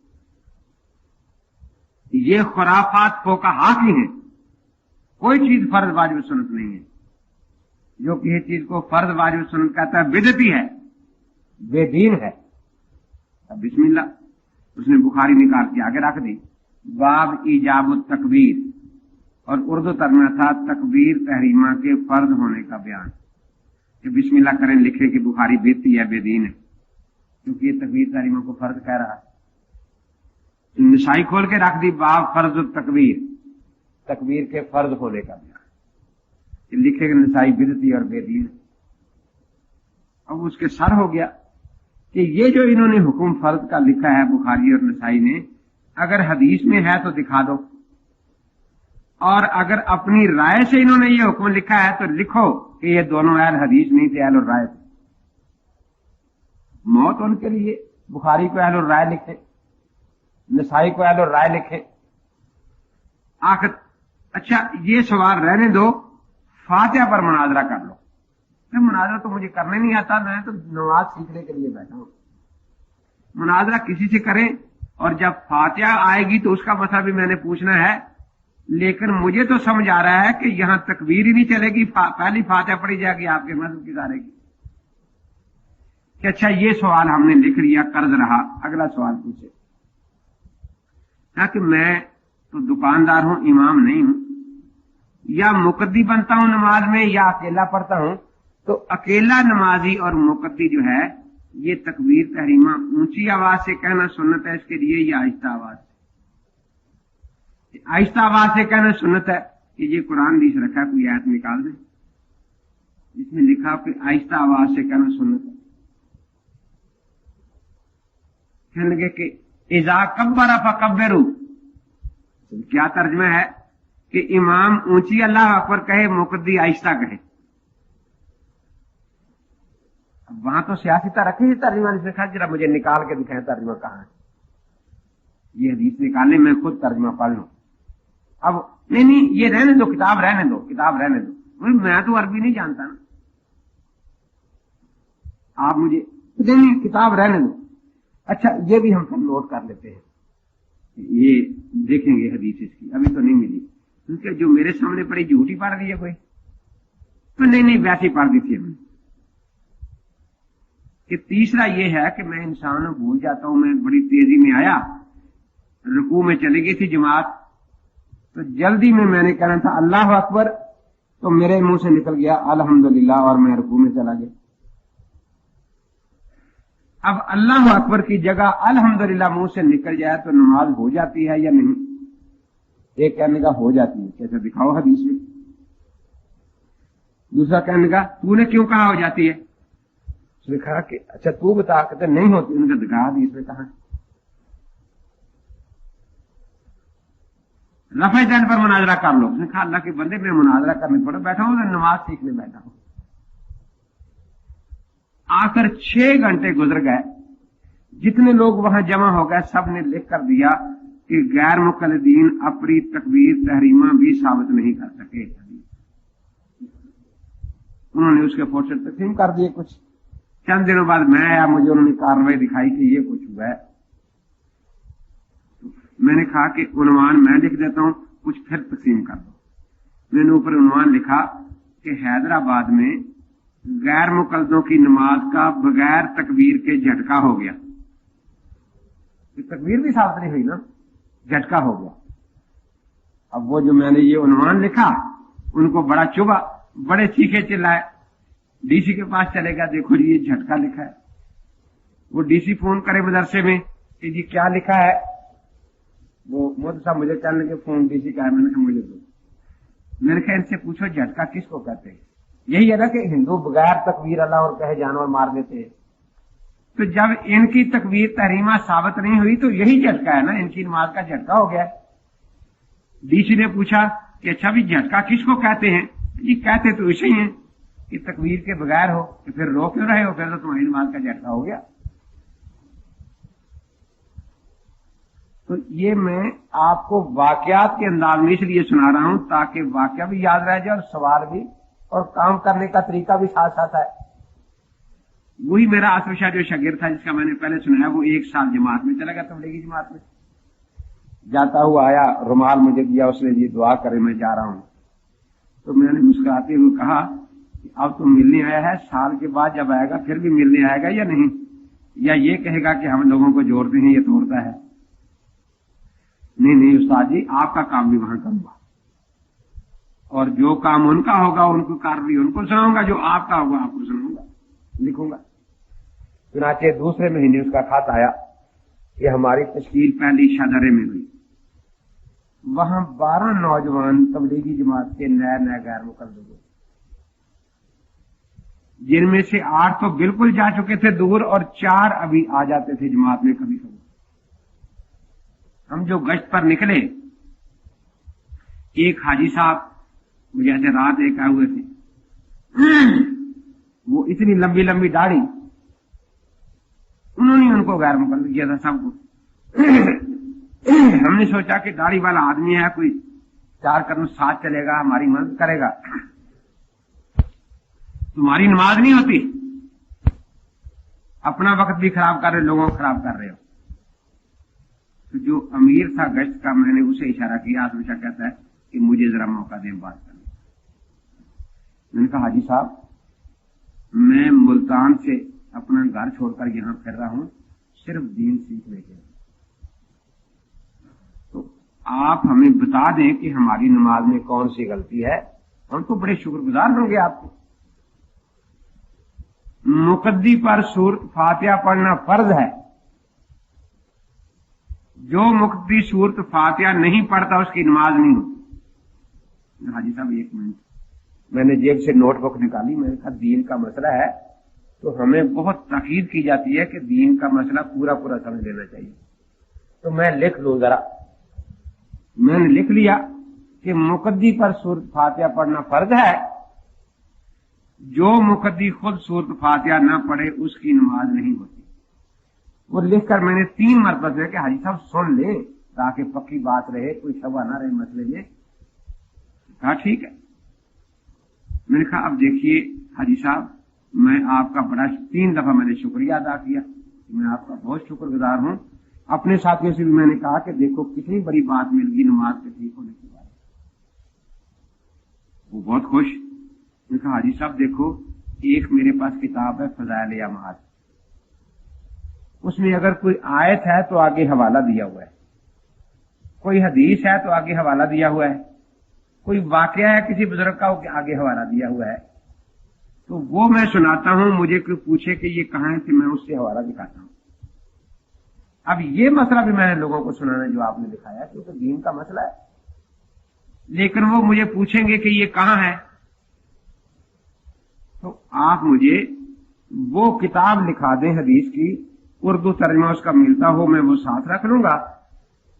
ये खुराफात फोकाहा की है, कोई चीज फर्ज वाजिब सुन्नत नहीं है। जो किसी चीज को फर्ज वाजिब सुन्नत कहता है बिदअती है, बेदीन है। अब बिस्मिल्लाह, उसने बुखारी निकाल के आगे रख दी, बाब इजाबत तकबीर, और उर्दू तर्जमा था तकबीर तहरीमा के फर्ज होने का बयान। कि बिस्मिल्लाह करें लिखे कि बुखारी बेदती है, बेदीन है, क्योंकि ये तकबीर तहरीमा को फर्ज कह रहा है। निसाई खोल के रख दी, बाब फर्ज तकबीर, तकबीर के फर्ज होने का बयान। लिखे कि निसाई बिदती और बेदीन। अब उसके सर हो गया कि ये जो इन्होंने हुक्म फर्ज का लिखा है बुखारी और नसाई ने, अगर हदीस में है तो दिखा दो, और अगर अपनी राय से इन्होंने ये हुक्म लिखा है तो लिखो कि ये दोनों अहल हदीस नहीं थे, अहल राय थे। मौत उनके लिए, बुखारी को अहल राय लिखे, नसाई को अहल राय लिखे। आखिर अच्छा ये सवाल रहने दो, फातिहा पर मुनाजरा कर लो। मुनाजरा तो मुझे करने नहीं आता, मैं तो नमाज सीखने के लिए बैठा हूं। मुनाजरा किसी से करें, और जब फातिहा आएगी तो उसका मसला भी मैंने पूछना है। लेकिन मुझे तो समझ आ रहा है कि यहां तकबीर ही नहीं चलेगी, पहली फातिहा पढ़ी जाएगी आपके मजहब की सारे की। कि अच्छा ये सवाल हमने लिख लिया, कर्ज रहा, अगला सवाल पूछे। कि मैं तो दुकानदार हूं, इमाम नहीं हूं, या मुकद्दी बनता हूं नमाज में, या अकेला पढ़ता हूं। तो अकेला नमाजी और मुकद्दी जो है, ये तकबीर तहरीमा ऊंची आवाज से कहना सुन्नत है इसके लिए, या आहिस्ता आवाज से? आहिस्ता आवाज से कहना सुन्नत है कि ये कुरान हदीस रखा है, कोई आयत निकाल दे जिसमें लिखा कि आहिस्ता आवाज से कहना सुन्नत है। कहने लगे कि इज़ा कब्बरा फकब्बिरू, क्या तर्जमा है कि इमाम ऊंची अल्लाह अकबर कहे, मुकद्दी आहिस्ता कहे। वहां तो सियासता रखी है तर्जमा ने लिखा, जरा मुझे निकाल के दिखाएं तर्जमा कहां है। ये हदीस निकाले, मैं खुद तर्जमा पढ़ लूं। अब नहीं ये रहने दो, किताब रहने दो, किताब रहने दो, मैं तो अरबी नहीं जानता ना, आप मुझे नहीं, किताब रहने दो। अच्छा ये भी हम सब नोट कर लेते हैं, ये देखेंगे हदीस इसकी, अभी तो नहीं मिली, क्योंकि जो मेरे सामने पड़ी झूठी पढ़ रही है कोई, तो नहीं वैसी पढ़ दी थी हमने। कि तीसरा ये है कि मैं इंसान भूल जाता हूं, मैं बड़ी तेजी में आया, रुकू में चली गई थी जमात, तो जल्दी में मैंने कहना था अल्लाह अकबर, तो मेरे मुंह से निकल गया अल्हम्दुलिल्लाह और मैं रुकू में चला गया। अब अल्लाह अकबर की जगह अल्हम्दुलिल्लाह मुंह से निकल जाए तो नमाज हो जाती है या नहीं? एक कहने का हो जाती है, कैसे दिखाओ हदीस में। दूसरा कहने का तूने क्यों कहा हो जाती है? उसने कहा कि अच्छा तू बता, कहते नहीं होती। उनका दिखा हदीस में कहा। रफ़े दैन पर मुनाजरा कर लो। उसने कहा अल्लाह के बंदे मैं मुनाजरा करने थोड़ा बैठा हूं, नमाज सीखने बैठा हूं। आकर 6 घंटे गुजर गए, जितने लोग वहां जमा हो गए सब ने लिख कर दिया कि गैर मुकल्लिदीन अपनी तकबीर तहरीमा भी साबित नहीं कर सके। उन्होंने उसके फोटो तकसीम कर दिए। कुछ चंद दिनों बाद मैं आया, मुझे उन्होंने कार्रवाई दिखाई कि ये कुछ हुआ है। मैंने कहा कि उन्वान मैं लिख देता हूं, कुछ फिर तकसीम कर दो। मैंने ऊपर उन्वान लिखा कि हैदराबाद में गैर मुकल्लदों की नमाज का बगैर तकबीर के झटका हो गया। तकबीर भी साबित नहीं हुई ना, झटका हो गया। अब वो जो मैंने ये उन्वान लिखा उनको बड़ा चुभा, बड़े चीखे चिल्लाए। डीसी के पास चलेगा, देखो जी ये झटका लिखा है। वो डीसी फोन करे मदरसे में कि जी क्या लिखा है। वो मोदी साहब मुझे कहने के फोन डीसी का है। मैंने कहा मुझे दो। मैंने कहा इनसे पूछो झटका किसको कहते हैं। यही है ना कि हिंदू बगैर तकबीर अल्लाह और कहे जानवर मार देते हैं। तो जब इनकी तकबीर तहरीमा साबित नहीं हुई तो यही झटका है ना, इनकी नमाज का झटका हो गया। डीसी ने पूछा कि अच्छा भी झटका किसको कहते हैं? जी कहते तो इसे ही है कि तकबीर के बगैर हो, कि फिर रो क्यों रहे हो, फिर तो तुम्हारी नमाज का झटका हो गया। तो ये मैं आपको वाकयात के अंदाज में इसलिए सुना रहा हूं ताकि वाकया भी याद रह जाए और सवाल भी और काम करने का तरीका भी साथ साथ है। वही मेरा आसिफ शाह जो शागिर्द था जिसका मैंने पहले सुनाया, वो 1 साल जमात में चला गया, तबलीगी जमात में। जाता हुआ आया, रुमाल मुझे दिया, उसने जी दुआ करे मैं जा रहा हूं। तो मैंने मुस्कुराते हुए कहा कि अब तो मिलने आया है, साल के बाद जब आएगा फिर भी मिलने आएगा या नहीं, या ये कहेगा कि हम लोगों को जोड़ते हैं ये तोड़ता है? नहीं नहीं उस्ताद जी, आपका काम भी वहां करूंगा और जो काम उनका होगा उनको कार्रवाई उनको सुनाऊंगा, जो आपका होगा आपको सुनाऊंगा, लिखूंगा। चुनाचे दूसरे महीने उसका खत आया कि हमारी तश्कील पहली शदरे में हुई। वहां 12 नौजवान तबलीगी जमात के नए नए गैर मुकल्लद हुए, जिनमें से 8 तो बिल्कुल जा चुके थे दूर और 4 अभी आ जाते थे जमात में कभी कभी। हम जो गश्त पर निकले, एक हाजी साहब मुझे ऐसे रात एक आए हुए थे, वो इतनी लंबी लंबी दाढ़ी, उन्होंने उनको गैर मुकल्लद किया था सबको। हमने सोचा कि दाढ़ी वाला आदमी है, कोई 4 कदम साथ चलेगा, हमारी मदद करेगा। तुम्हारी नमाज नहीं होती, अपना वक्त भी खराब कर रहे हो, लोगों को खराब कर रहे हो। तो जो अमीर था गश्त का, मैंने उसे इशारा किया, हमेशा कहता है कि मुझे जरा मौका दें बात करने। मैंने कहा हाजी साहब, मैं मुल्तान से अपना घर छोड़कर यहां फिर रहा हूं सिर्फ दीन सीखने के लिए, तो आप हमें बता दें कि हमारी नमाज में कौन सी गलती है, हम तो बड़े शुक्रगुजार होंगे आपके। मुकद्दी पर सूरत फातिहा पढ़ना फर्ज है। जो मुकद्दी सूरत फातिहा नहीं पढ़ता उसकी नमाज नहीं होती। हाजी साहब 1 मिनट, मैंने जेब से नोटबुक निकाली। मैंने कहा दीन का मसला है तो हमें बहुत ताकीद की जाती है कि दीन का मसला पूरा पूरा समझ लेना चाहिए, तो मैं लिख लूं जरा। मैंने लिख लिया कि मुकद्दी पर सूरत फातिहा पढ़ना फर्ज है, जो मुकद्दी खुद सूरत फातिहा ना पढ़े उसकी नमाज नहीं होती। वो लिखकर मैंने 3 मरतबा दिया कि हाजी साहब सुन ले ताकि पक्की बात रहे, कोई शबा ना रहे मसले में। कहा ठीक है। मैंने कहा अब देखिए हाजी साहब, मैं आपका बड़ा 3 दफा मैंने शुक्रिया अदा किया, मैं आपका बहुत शुक्रगुजार हूं। अपने साथियों से भी मैंने कहा कि देखो कितनी बड़ी बात मिल गई नमाज के ठीक होने के बाद। वो बहुत खुश। मैंने कहा हाजी साहब देखो, एक मेरे पास किताब है फज़ाइल अमाल, उसमें अगर कोई आयत है तो आगे हवाला दिया हुआ है, कोई हदीस है तो आगे हवाला दिया हुआ है, कोई वाकया है किसी बुजुर्ग का आगे हवाला दिया हुआ है, तो वो मैं सुनाता हूं, मुझे कोई पूछे कि ये कहां है कि मैं उससे हवाला दिखाता हूं। अब ये मसला भी मैंने लोगों को सुनाना जो आपने दिखाया, क्योंकि दीन का मसला है, लेकिन वो मुझे पूछेंगे कि ये कहां है, तो आप मुझे वो किताब लिखा दें हदीस की, उर्दू तर्जमा उसका मिलता हो, मैं वो साथ रख लूंगा,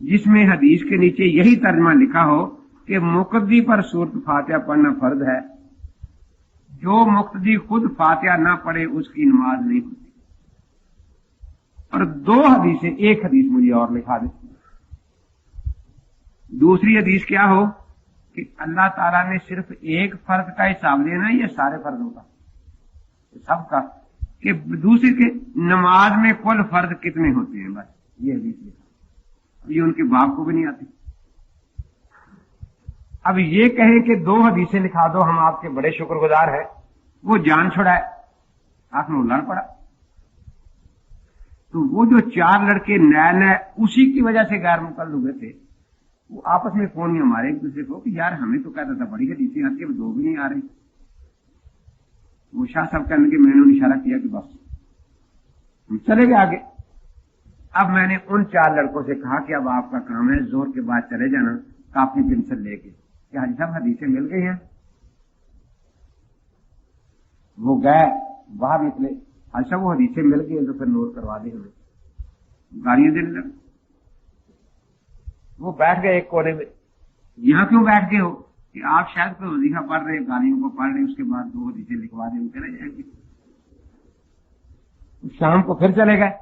जिसमें हदीस के नीचे यही तर्जमा लिखा हो कि मुक़द्दी पर सूरत फातिहा पढ़ना फर्ज है, जो मुक़्तदी खुद फातिहा ना पढ़े उसकी नमाज नहीं होती। और दो हदीसें, एक हदीस मुझे और लिखा दे। दूसरी हदीस क्या हो कि अल्लाह ताला ने सिर्फ एक फर्ज का हिसाब लेना है या सारे फर्जों का, सबका, कि दूसरे के नमाज में कुल फर्ज कितने होते हैं, बस ये हदीस लिखा। ये उनके बाप को भी नहीं आती। अब ये कहें कि दो हदीसें लिखा दो, हम आपके बड़े शुक्रगुजार हैं, वो जान छुड़ाए, आपने लड़ पड़ा। तो वो जो चार लड़के नए नए उसी की वजह से गैर मुकल्लद हुए थे, वो आपस में फोन नहीं हमारे एक दूसरे को कि यार हमें तो कहता था बड़ी हदीसें आती है, दो भी नहीं आ रही। वो शाह साहब कहने के मैंने उन्हें इशारा किया कि बस हम चले गए आगे। अब मैंने उन चार लड़कों से कहा कि अब आपका काम है जोर के बाद चले जाना काफी पेंसिल लेके, कि हाजी साहब हदीसें मिल गई हैं। वो गए, बाहर निकले, हाजी साहब वो हदीसें मिल गई हैं तो फिर नोट करवा दी हमें, गालियां देने लगे। वो बैठ गए एक कोने में। यहां क्यों बैठ गए हो कि आप शायद कोई वजीफा पढ़ रहे, गालियों को पढ़ रहे, उसके बाद दो हदीसें लिखवा दें, चले जाएंगे। शाम को फिर चले गए,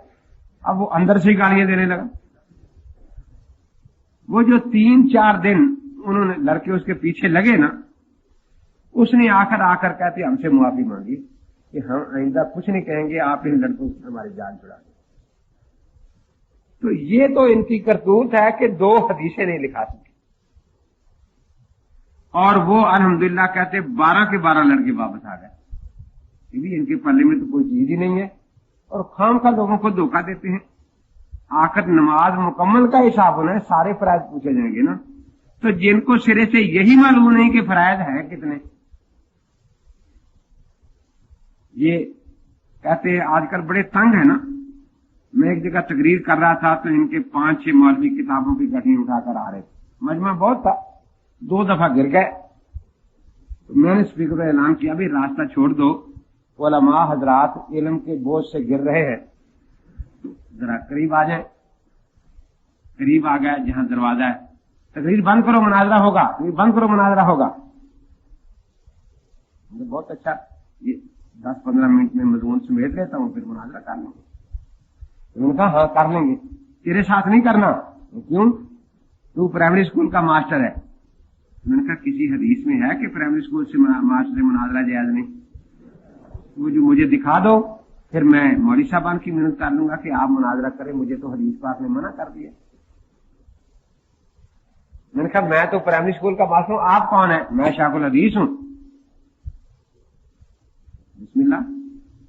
अब वो अंदर से ही गालियां देने लगा। वो जो 3-4 दिन उन्होंने लड़के उसके पीछे लगे ना, उसने आकर कहते हमसे मुआफी मांगी कि हम आइंदा कुछ नहीं कहेंगे, आप इन लड़कों से हमारी जान छुड़ा दें। तो ये तो इनकी करतूत है कि दो हदीसें नहीं लिखा सके, और वो अल्हम्दुलिल्लाह कहते 12 के 12 लड़के वापस आ गए। ये भी इनके पल्ले में तो कोई चीज ही नहीं है, और खामखा लोगों को धोखा देते हैं। आखिर नमाज मुकम्मल का हिसाब होना है, सारे फराइज पूछे जाएंगे ना, तो जिनको सिरे से यही मालूम नहीं कि फराइज है कितने, ये कहते आजकल बड़े तंग है ना। मैं एक जगह तकरीर कर रहा था तो इनके 5-6 मौलवी किताबों की गठिन उठाकर आ रहे थे, मजमा बहुत था, 2 दफा गिर गए। तो मैंने स्पीकर पर ऐलान किया भी रास्ता छोड़ दो, उलमा हजरात इल्म के बोझ से गिर रहे हैं, जरा करीब आ जाए। करीब आ गया जहां दरवाजा है, तकरीर बंद करो मुनाजरा होगा, बंद करो मुनाजरा होगा। बहुत अच्छा, ये 10-15 मिनट में मजमून समेट लेता हूं, फिर मुनाजरा कर लेंगे। उन्होंने कहा हाँ कर लेंगे, तेरे साथ नहीं करना। क्यों? तू प्राइमरी स्कूल का मास्टर है। मैंने कहा किसी हदीस में है कि प्राइमरी स्कूल से मास्टर से मुनाजरा जायज नहीं? वो जो मुझे दिखा दो, फिर मैं मौलवी साहबान की मिन्नत कर लूंगा कि आप मुनाजरा करें, मुझे तो हदीस पाक ने मना कर दिया। मैंने कहा मैं तो प्राइमरी स्कूल का मास्टर हूं, आप कौन है? मैं शाकुल हदीस हूं। बिस्मिल्लाह,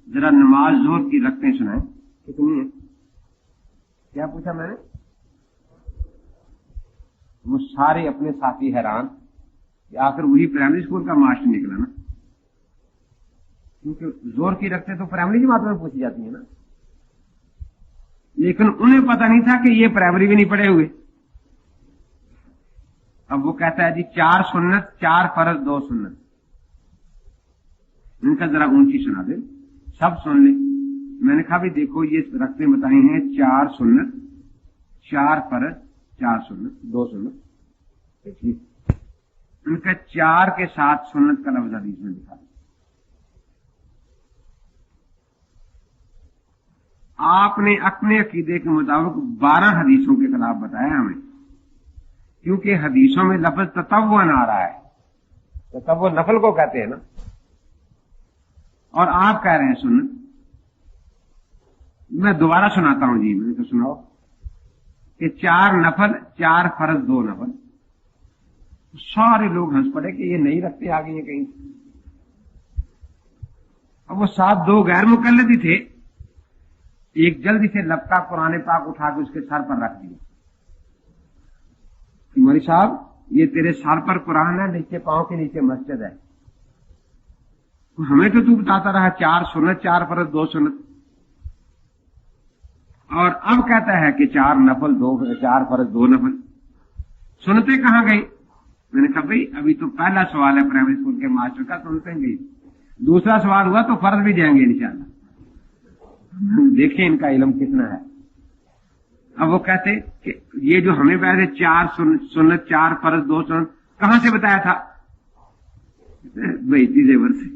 जरा नमाज जोर की रखते सुनाए कितनी है? क्या पूछा मैंने? वो सारे अपने साथी हैरान कि आखिर वही प्राइमरी स्कूल का मास्टर निकला ना, क्योंकि जोर की रखते तो प्राइमरी जमात में पूछी जाती है ना, लेकिन उन्हें पता नहीं था कि ये प्राइमरी भी नहीं पढ़े हुए। अब वो कहता है जी 4 सुन्नत, 4 फर्ज, 2 सुन्नत। इनका जरा ऊंची सुना दे, सब सुन ले। मैंने कहा भी देखो ये रखते बताए हैं 4 सुन्नत, 4 फर्ज, 4 सुन्नत, 2 सुन्नत। देखिए उनका 4 के साथ सुन्नत का लफ्ज हदीस में लिखा। आपने अपने अकीदे के मुताबिक 12 हदीसों के खिलाफ बताया हमें, क्योंकि हदीसों में लफ्ज ततव्वुन आ रहा है, ततव्वुन नफल को कहते हैं ना, और आप कह रहे हैं सुन्नत। मैं दोबारा सुनाता हूं जी, मैंने तो सुनाओ कि 4 नफल, 4 फर्ज, 2 नफल। सारे लोग हंस पड़े कि ये नहीं रखते आगे ये कहीं। अब वो साथ 2 गैर मुकल्लद ही थे, एक जल्दी से लपका कुरान पाक उठा के उसके सर पर रख दिया। मौलवी साहब ये तेरे सर पर कुरान है, नीचे पांव के नीचे मस्जिद है। हमें तो तू बताता रहा 4 सुन्नत 4 फर्ज 2 सुन्नत, और अब कहता है कि 4 नफल 4 फर्ज 2 नफल। सुनते कहां गई? मैंने कहा भाई अभी तो पहला सवाल है प्राइमरी स्कूल के मास्टर का, सुनते गई। दूसरा सवाल हुआ तो फर्ज भी जाएंगे इंशाल्लाह। देखिए इनका इल्म कितना है। अब वो कहते कि ये जो हमें पहले 4 सुन्नत 4 फर्ज 2 सुन्नत कहां से बताया था? बैती जेवर से।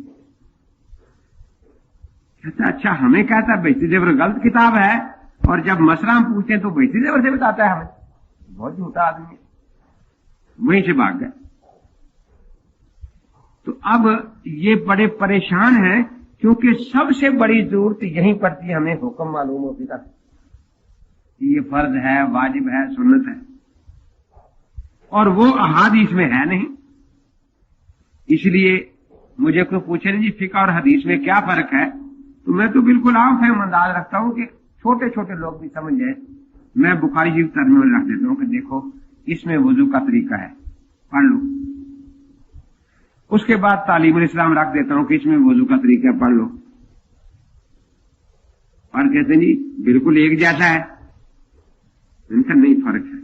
कहता अच्छा हमें कहता बैती जेवर गलत किताब है, और जब मसला हम पूछते हैं तो बैती जेवर से बताता है हमें। बहुत झूठा आदमी है। वहीं से भाग गए। तो अब ये बड़े परेशान हैं, क्योंकि सबसे बड़ी जरूरत यहीं पड़ती है, हमें हुक्म मालूम होती तक कि ये फर्ज है, वाजिब है, सुन्नत है, और वो अहादीस में है नहीं। इसलिए मुझे कोई पूछे नहीं जी फिक़ह और हदीस में क्या फर्क है, तो मैं तो बिल्कुल आम फहम अंदाज रखता हूं कि छोटे छोटे लोग भी समझ जाए। मैं बुखारी शरीफ तर्जुमे में रख देता हूं कि देखो इसमें वुजू का तरीका है, पढ़ लो। उसके बाद तालीमुल इस्लाम रख देता हूं कि इसमें वुजू का तरीका है, पढ़ लो। और कहते हैं जी बिल्कुल एक जैसा है। इनका नहीं फर्क है।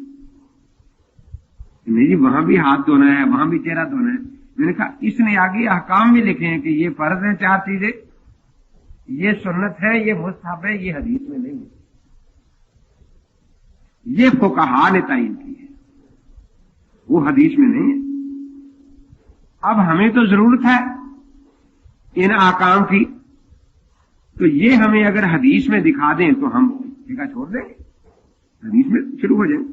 नहीं जी वहां भी हाथ धोना है, वहां भी चेहरा धोना है। मैंने कहा इसने आगे अहकाम में लिखे हैं कि ये फर्ज है 4 चीजें, ये सुन्नत है, ये मुस्तहब है, ये हदीस में नहीं है। ये फुकहा ने तायीन की है, वो हदीस में नहीं है। अब हमें तो जरूरत है इन आकाम की, तो ये हमें अगर हदीस में दिखा दें तो हम जगह छोड़ देंगे, हदीस में शुरू हो जाएंगे।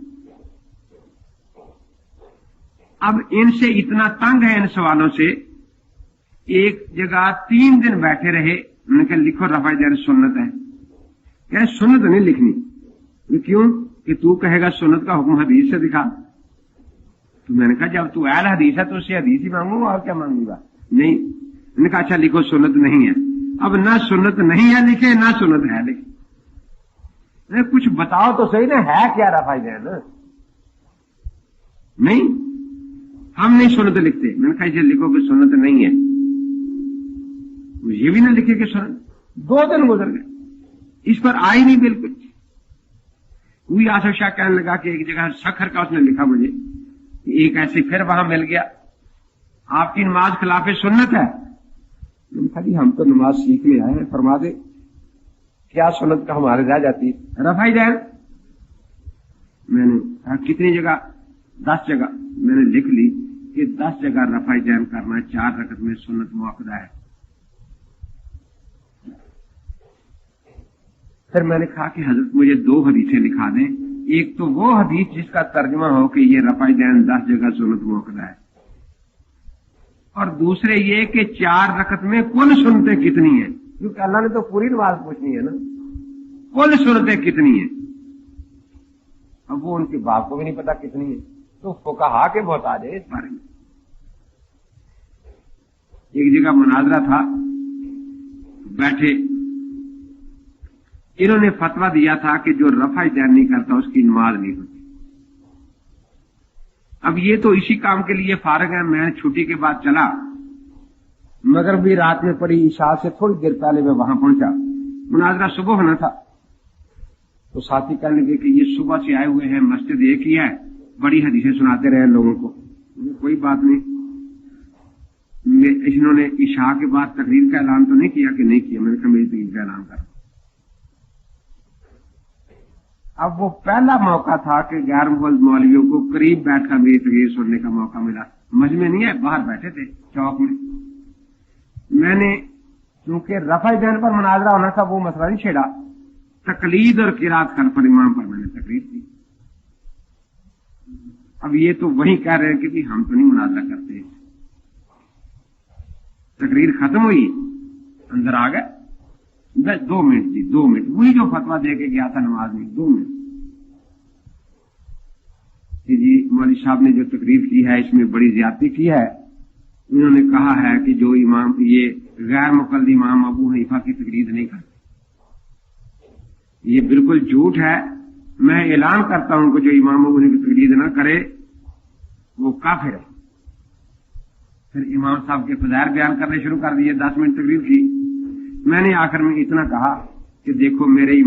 अब इनसे इतना तंग है इन सवालों से, एक जगह 3 दिन बैठे रहे। उन्होंने कहा लिखो रफ़ा दैन सुन्नत है। क्या सुन्नत नहीं लिखनी? क्यों? कि तू कहेगा सुन्नत का हुक्म हदीस से दिखा। तो मैंने कहा जब तू अहल हदीस है तो उससे हदीस ही मांगूंगा, और क्या मांगूंगा? नहीं। मैंने कहा अच्छा लिखो सुन्नत नहीं है। अब ना सुन्नत नहीं है लिखे, ना सुन्नत है लिखे। कुछ बताओ तो सही ना, है क्या रफ़ा दैन? नहीं, हम नहीं सुन्नत लिखते। मैंने कहा इसे लिखो कि सुन्नत नहीं है। ये भी ना लिखे कि सुन्नत। 2 दिन गुजर गए, इस पर आई नहीं बिल्कुल। वही आसफ शाह कहने लगा कि एक जगह सखर का उसने लिखा मुझे, एक ऐसे फिर वहां मिल गया, आपकी नमाज खिलाफे सुन्नत है। मैंने कहा जी हम तो नमाज सीखने आए हैं, फरमा दे क्या सुन्नत का हमारे रह जाती है। रफ़ा दैन मैंने कहा कितनी जगह? 10 जगह मैंने लिख ली कि 10 जगह रफ़ा दैन करना 4 रकत में सुन्नत मुअक्कदा है। फिर मैंने कहा कि हजरत मुझे 2 हदीसें लिखा दें, एक तो वो हदीस जिसका तर्जुमा हो कि ये रफ़ा दैन 10 जगह सुन्नत मुअक्कदा है, और दूसरे ये कि 4 रकत में कुल सुन्नतें कितनी हैं, क्योंकि अल्लाह ने तो पूरी नमाज पूछनी है ना, कुल सुन्नतें कितनी हैं। अब वो उनके बाप को भी नहीं पता कितनी है, तो फुकहा के मोहताज है इस बारे में। एक जगह मुनाजरा था, बैठे, इन्होंने फतवा दिया था कि जो रफ़ा दैन नहीं करता उसकी नमाज नहीं होती। अब ये तो इसी काम के लिए फारग है। मैं छुट्टी के बाद चला, मगर भी रात में पड़ी, इशा से थोड़ी देर पहले मैं वहां पहुंचा। मुनाजरा सुबह होना था, तो साथी कहने लगे कि ये सुबह से आए हुए हैं, मस्जिद एक ही है, बड़ी हदीसें सुनाते रहे लोगों को। कोई बात नहीं। इन्होंने इशा के बाद तकरीर का ऐलान तो नहीं किया कि नहीं किया। मैंने कहा मेरी तकरीर का ऐलान करो। अब वो पहला मौका था कि गैर मुग़ल मौलवियों को करीब बैठकर मेरी तकरीर सुनने का मौका मिला। समझ में नहीं है, बाहर बैठे थे चौक में। मैंने क्योंकि रफ़ा दैन पर मुनाजरा होना था, वो मसला नहीं छेड़ा। तकलीद और किरात खल्फ इमाम पर मैंने तकरीर की। अब ये तो वही कह रहे हैं कि भी हम तो नहीं मुनाजरा करते। तकरीर खत्म हुई, अंदर आ गए, बस 2 मिनट जी, 2 मिनट, वही जो फतवा दे के गया था नमाज में, 2 मिनट कि जी मौलवी साहब ने जो तकरीर की है इसमें बड़ी ज्यादती की है। उन्होंने कहा है कि जो इमाम ये गैर मुक़ल्लिद इमाम अबू हनीफा की तकरीर नहीं करते। یہ بالکل جھوٹ ہے، میں اعلان کرتا ہوں کہ جو امام ابو حنیفہ کی تقلید نہ کرے وہ کافر ہے۔ پھر امام صاحب کے فضائل بیان کرنے شروع کر دیے، 10 منٹ تقریر کی۔ میں نے آخر میں اتنا کہا کہ دیکھو میرے